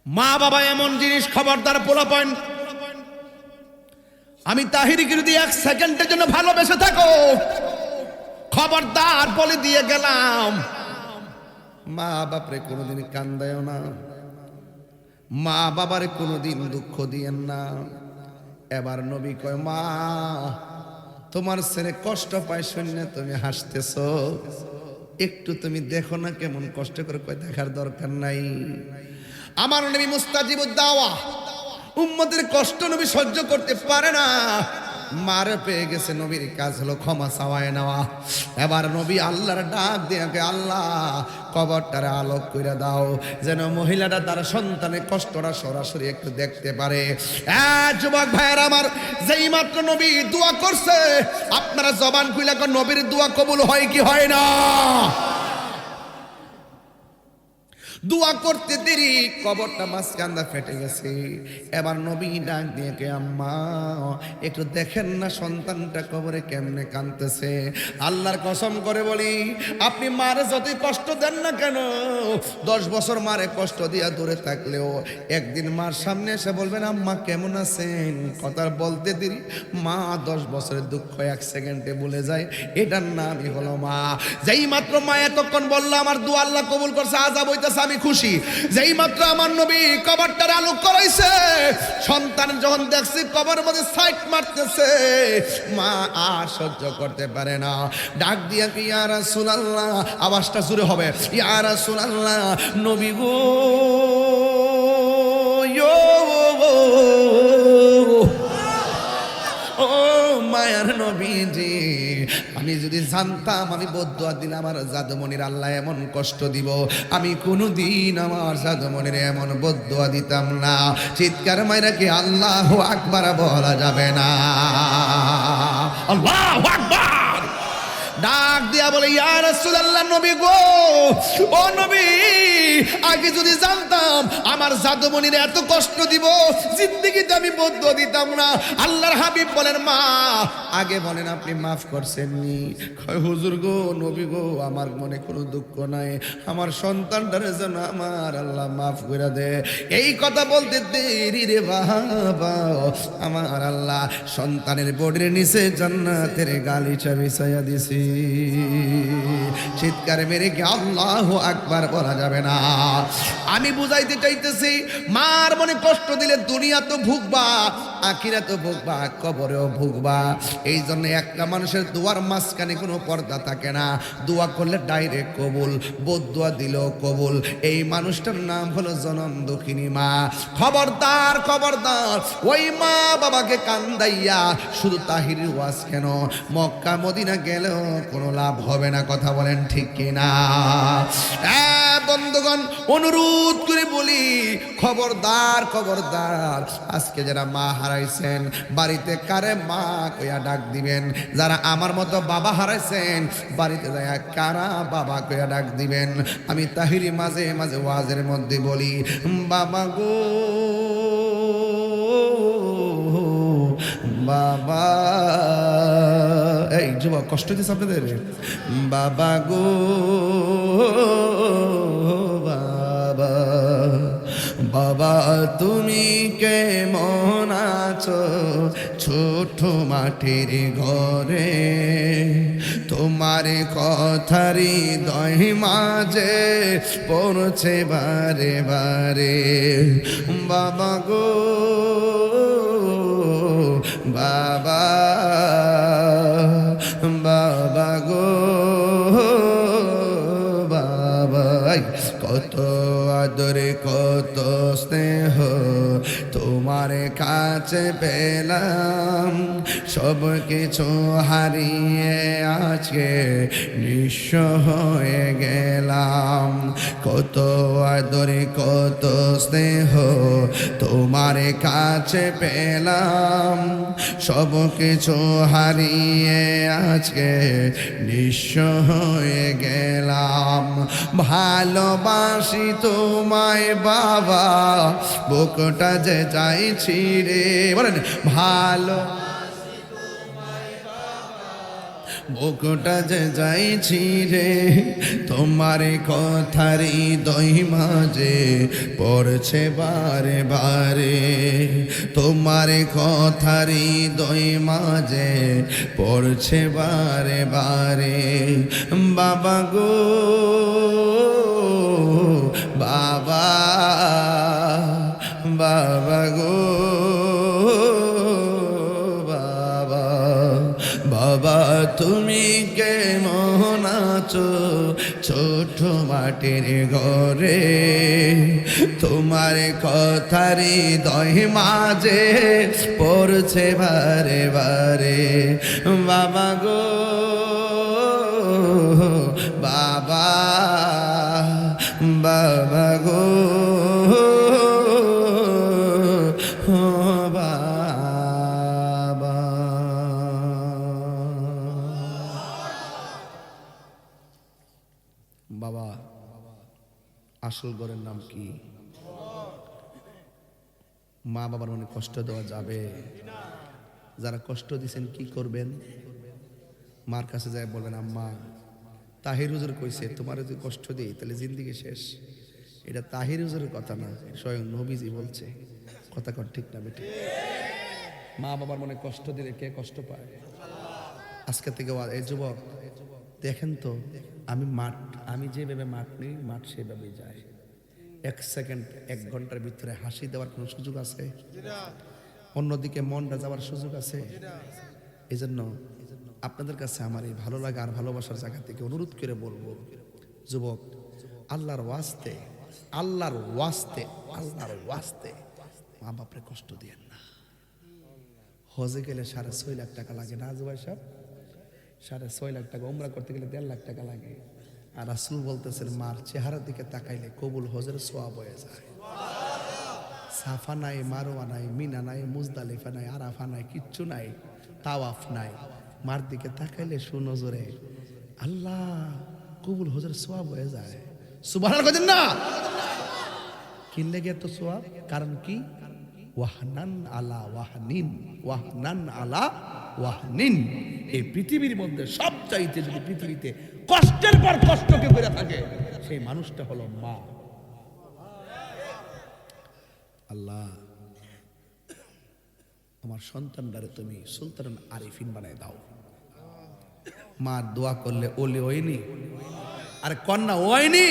মা বাবা এমন জিনিস খবরদার পোলাপন আমি তাহিরিকে যদি এক সেকেন্ডের জন্য ভালোবেসে থাকো খবরদার বলে দিয়ে গেলাম মা বাপরে কোনোদিন কান্দায়ও না মা বাবারে কোনোদিন দুঃখ দিয়েন না এবার নবী কয় মা তোমার ছেলে কষ্ট পায় শুনে তুমি হাসতেছো একটু তুমি দেখো না কেমন কষ্ট করে কয় দেখার দরকার নাই আমার নবী মুস্তাজিবুদ দাওয়া উম্মতের কষ্ট নবী সহ্য করতে পারে না মারে পেয়ে গেছে নবীর কাজ হলো ক্ষমা চাওয়ায় নেওয়া এবার নবী আল্লাহর ডাক দিয়ে আল্লাহ কবরটারে আলোক করে দাও যেন মহিলাটা তার সন্তানের কষ্টটা সরাসরি একটু দেখতে পারে যুবক ভাইয়ের আমার যেই মাত্র নবী দোয়া করছে আপনারা জবান খুলে নবীর দোয়া কবুল হয় কি হয় না দোয়া করতে দেরি কবরটা মাঝখানটা ফেটে গেছে এবার নবী ডাক দিয়ে কে আম্মা একটু দেখেন না সন্তানটা কবরে কেমনে কাঁদতেছে আল্লাহর কসম করে বলি আপনি মারে যতই কষ্ট দেন না কেন 10 বছর মারে কষ্ট দিয়া দূরে থাকলেও একদিন মার সামনে এসে বলবেন আম্মা কেমন আছেন কথা বলতে দেরি মা 10 বছরের দুঃখ 1 সেকেন্ডে ভুলে যায় এটার নামই হলো মা যেই মাত্র মা এতক্ষণ বললো আমার দোয়া আল্লাহ কবুল করছে আজাব হইতেছে আমি খুশি যেই মাত্র আমার নবী কবরটার আলো করাইছে সন্তান যখন দেখছি কবরের মধ্যে সাইড মারতেছে মা আর সহ্য করতে পারে না ডাক দিয়া কি ইয়া রাসূলুল্লাহ আওয়াজটা জোরে হবে ইয়া রাসূলুল্লাহ নবী গো ও মায়ার নবীজি আমি যদি জানতাম আমি বদদুয়া দিলে আমার জাদুমণির আল্লাহ এমন কষ্ট দিব, আমি কোনোদিন আমার জাদুমণির এমন বদদুয়া দিতাম না। চিৎকার মাইরা কি আল্লাহু আকবার বলা যাবে না? আল্লাহু আকবার। ডাক দিয়া বলে, ইয়া রাসূলুল্লাহ, নবী গো, ও নবী, আগে যদি জানতাম আমার জাদুমণির এত কষ্ট দিব, জিন্দেগিতে আমি বদদুয়া দিতাম না। আল্লাহর হাবিব বলেন, মা আগে বলেন আপনি মাফ করছেননি? কয়, হুজুর গো, নবী গো, আমার মনে কোনো দুঃখ নাই, আমার সন্তানটারে যেন আমার আল্লাহ মাফ করে দে। এই কথা বলতে দেরি রে বাবা, আমার আল্লাহ সন্তানের বডির নিচে জান্নাতের গালিচা বিছাইয়া দিছি। চিৎকার মেরে কি আল্লাহু আকবার বলা যাবে না? আমি বুঝাইতে চাইতেছি, মার মনে কষ্ট দিলে দুনিয়া তো ভুগবা, আখিরাত তো ভুগবা, কবরেও ভুগবা। এই জন্য একটা মানুষের দোয়ার মাঝখানে কোনো পর্দা থাকে না। দোয়া করলে ডাইরেক্ট কবুল, বদদুয়া দিলেও কবুল। এই মানুষটার নাম হলো জনম দুঃখিনী মা। খবরদার খবরদার, ওই মা বাবাকে কান্দাইয়া শুধু তাহিরির ওয়াজ কেন, মক্কা মদিনা গেলেও কোনো লাভ হবে না। কথা বলেন ঠিক কিনা? বন্ধুগণ, অনুরোধ করে বলি, খবরদার খবরদার, আজকে যারা মা হারাইছেন বাড়িতে কারে মা কইয়া ডাক দিবেন। যারা আমার মতো বাবা হারাইছেন বাড়িতে যায় কারা বাবা কইয়া ডাক দিবেন। আমি তাহিরি মাঝে মাঝে ওয়াজের মধ্যে বলি, বাবা গো বাবা। এই যুবক, কষ্ট দিচ্ছে আপনাদের? বাবা গো বাবা, বাবা তুমি কেমন আছো ছোট মাটির ঘরে? তোমার কথারি দয় মাঝে পড়ছে বারে বারে। বাবা গো বাবা, বাবা গো বাবা, কত আদরে কত স্নেহ তোমার কাছে পেলাম, সব কিছু হারিয়ে আজকে নিঃস্ব হয়ে গেলাম। কত আদরে কত স্নেহ তোমার কাছে পেলাম, সব কিছু হারিয়ে আজকে নিঃস্ব হয়ে গেলাম। ভালোবাসি তোমায় বাবা, বুকটা যে চাইছি রে, বলেন ভালো বুকটা যে যাইছি রে, তোমার কথারি দই মাঝে পড়ছে বারে বারে। তোমার কথারি দই মাঝে পড়ছে বারে বারে। বাবা গো বাবা, বাবা গো বাবা, বাবা তুমি কেমন আছো ছোট মাটির ঘরে? তোমার কথারি দয় মাঝে পড়ছে বারে বারে। বাবা গো বাবা, বাবা গো বাবা। বাবা, আসল ঘরের নাম কি? মা বাবার মনে কষ্ট দেওয়া যাবে? যারা কষ্ট দিয়েছেন কি করবেন? মার কাছে যায় বলবেন, আম্মা তাহির হুজুর কইছে তোমার যদি কষ্ট দিই তাহলে জিন্দিগি শেষ। এটা তাহির হুজুরের কথা না, স্বয়ং নবীজি বলছে। কথা কর ঠিক না বেটি? মা বাবার মনে কষ্ট দিলে কে কষ্ট পায়? আজকে থেকে এই যুবক দেখেন তো, আমি যেভাবে মাঠ নিই মাঠ সেভাবেই যায়। 1 সেকেন্ড 1 ঘন্টার ভিতরে হাসি দেওয়ার কোনো সুযোগ আছে? অন্যদিকে মনটা যাওয়ার সুযোগ আছে? এই জন্য আপনাদের কাছে আমার এই ভালো লাগা আর ভালোবাসার জায়গা থেকে অনুরোধ করে বলবো, যুবক, আল্লাহর ওয়াস্তে আল্লাহর ওয়াস্তে আল্লাহর ওয়াস্তে মা বাপরে কষ্ট দিয়েন না। হজে গেলে 6.5 লাখ টাকা লাগে না জুবাই সাহেব? 6.5 লাখ টাকা, উমরা করতে গেলে 1.5 লাখ টাকা লাগে। আর রাসূল বলতেছেন মার চেহারার দিকে তাকাইলে কবুল হজের সওয়াব হয়ে যায়। সাফা নাই, মারওয়া নাই, মিনা নাই, মুজদালিফা নাই, আরাফা নাই, কিচ্ছু নাই, তাওয়াফ নাই, মার দিকে তাকাইলে সুনজরে আল্লাহ কবুল হজের সওয়াব হয়ে যায়। সুবহানাল্লাহ কইতেন না? কি লেগে এত সওয়াব? কারণ কি? ওয়াহনান আলা ওয়াহনিন, ওয়াহনান আলা ওয়াহনিন। এই পৃথিবীর মধ্যে সবচাইতে যদি পৃথিবীতে কষ্টের পর কষ্টকে করে থাকে সেই মানুষটা হলো মা। আল্লাহ আমার সন্তানটারে তুমি সুলতানুল আরিফিন বানায় দাও। মার দোয়া করলে ওলি হয়নি, আরে কন্যা হয়নি।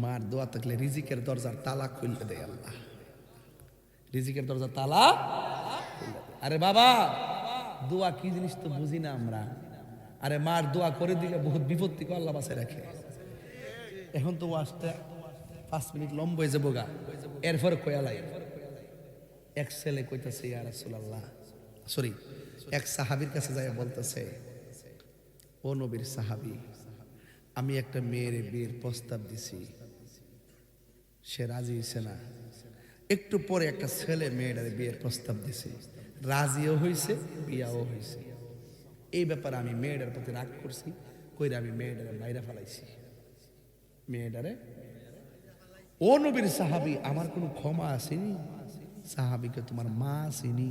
মার দোয়া থাকলে রিজিকের দরজার তালা খুলতে দেয় আল্লাহ, রিজিকের দরজার তালা। আরে বাবা দোয়া কি জিনিস তো বুঝি না আমরা। আরে মার দোয়া করে দিলে বহুত বিপত্তি করে আল্লাহ বাঁচায় রাখে। এখন তো আসতে 5 মিনিট লম্ব হয়ে যাবো গা, এরপর কয়ালাই এক ছেলে কইতাছে ইয়া রাসূলুল্লাহ, সরি এক সাহাবীর কাছে যায় বলতেছে, ও নবীর সাহাবী, আমি একটা মেয়ের বিয়ের প্রস্তাব দিছি, সে রাজি হইছে না। একটু পরে একটা ছেলে মেয়েটার বিয়ের প্রস্তাব দিছে, রাজিও হইছে, বিয়াও হইছে। এই ব্যাপারে আমি মেয়েটার প্রতি রাগ করছি, কইরা আমি মেয়েটারে মাইরা ফেলাইছি। মেয়েটারে, ও নবীর সাহাবী, আমার কোনো ক্ষমা আসেনি? সাহাবীকে তোমার মা আসেনি?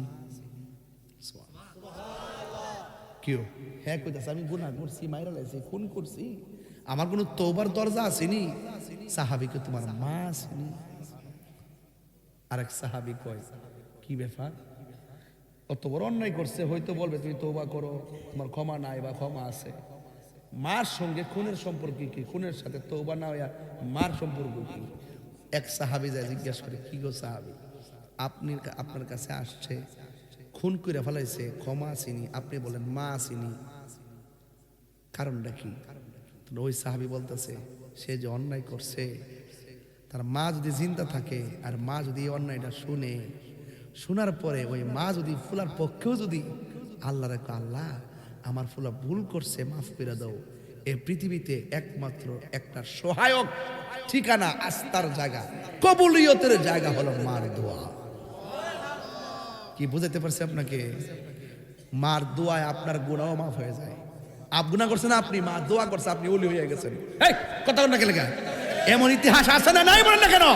কেউ হ্যাঁ কইতাছে আমি গুনাহ করছি, মাইরা লাইছি, খুন করছি, আমার কোনো তওবার দরজা আসেনি? সাহাবীকে তোমার মা আসেনি? আরেক সাহাবী কয় কি ব্যাপার, অত বড় অন্যায় করছে, হয়তো বলবে তুমি তওবা করো, তোমার ক্ষমা নাই বা ক্ষমা আছে। মার সঙ্গে খুনের সম্পর্ক কি? খুনের সাথে তওবা না হইয়া মার সম্পর্ক কি? এক সাহাবী যায় জিজ্ঞাসা করে, কি গো সাহাবী, আপনি আপনার কাছে আসছে, খুন করে ফেলাইছে, ক্ষমা আসেনি, আপনি বলেন মা আসেনি, কারণটা কি? ওই সাহাবী বলতেছে, সে যে অন্যায় করছে, তার মা যদি জিন্দা থাকে আর মা যদি এই অন্যায়টা শুনে, শোনার পরে ওই মা যদি ফুলার পক্ষেও যদি আল্লাহ রেখে, আল্লাহ আমার ফুলা ভুল করছে, মাফ করে দাও, এই পৃথিবীতে একমাত্র একটা সহায়ক ঠিকানা, আস্থার জায়গা, কবুলিয়তের জায়গা হলো মার দোয়া। কি বুঝাতে পারছি আপনাকে? মার দোয়ায় আপনার গুনাহও মাফ হয়ে যায়। আপ গুনাহ করছেন আপনি, মা দোয়া করছে, আপনি ওলি হয়ে গেছেন। এই কথা বলেন না কেন? এমন ইতিহাস আছে না নাই? বলেন না কেন?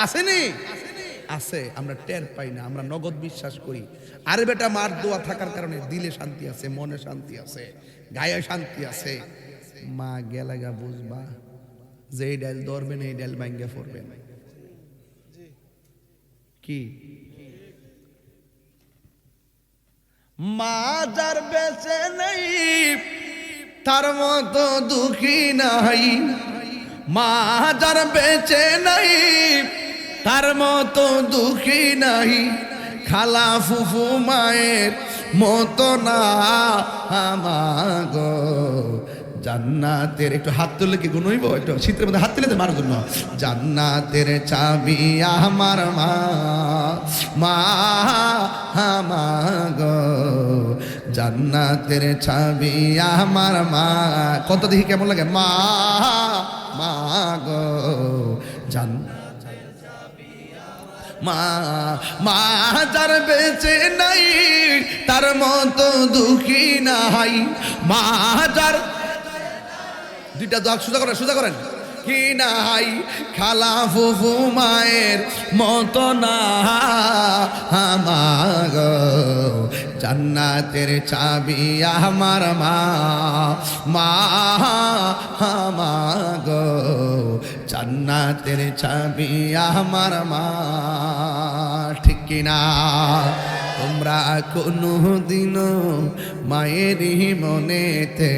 আসেনি? আছে, আমরা টের পাই না, আমরা নগদ বিশ্বাস করি। আরে বেটা মার দোয়া থাকার কারণে দিলে শান্তি আছে, মনে শান্তি আছে, গায়ে শান্তি আছে। মা গেলাগা বুঝবা, যে ডাল ধরবেন এই ডাল ভাঙ্গা পড়বেন। কি মা যার বেঁচে নেই তার মতো দুঃখী নাই, মা যার বেঁচে নাই তার মতো দুঃখী নাই, খালা ফুফু মায়ের মতো না আমাগো জান্নাতের। একটু হাত তুললে কি গুণ হইব? একটু শীতের মধ্যে হাত তুলে মারার জন্য। জান্নাতের চাবি আমার মা, মা আমাগো জান্নাতের চাবি আমার মা। কত দেখি কেমন লাগে, মা মা গো জান্নাতের চাবি মা। মা যার বেঁচে নাই তার মতো দুঃখী নাই, মা যার, দুইটা দাগ সোজা করেন, সোজা করেন, কি নাই, খালা ফুফু মায়ের মতো না আমার জান্নাতের চাবি আমার মা, মা আমার জান্নাতের চাবি আমার মা। ঠিক কিনা? তোমরা কোনো দিনও মায়েরই মনেতে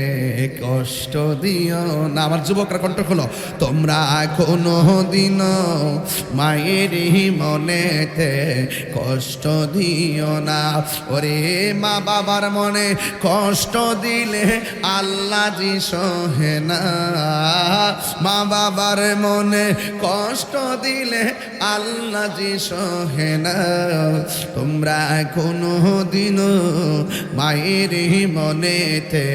কষ্ট দিও না। আমার যুবকরা কণ্ঠ খোলো, তোমরা কোনো দিনও মায়েরই মনেতে কষ্ট দিও না। ওরে মা বাবার মনে কষ্ট দিলে আল্লাহ জি সহে না, মা বাবার মনে কষ্ট দিলে আল্লাহ জি সহে না। তোমরা কোনো দিনও মায়ের মনেতে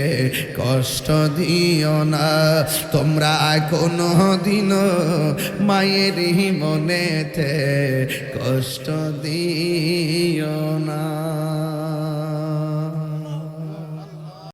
কষ্ট দিও না, তোমরা কোনো দিনও মায়ের মনেতে কষ্ট দিও না।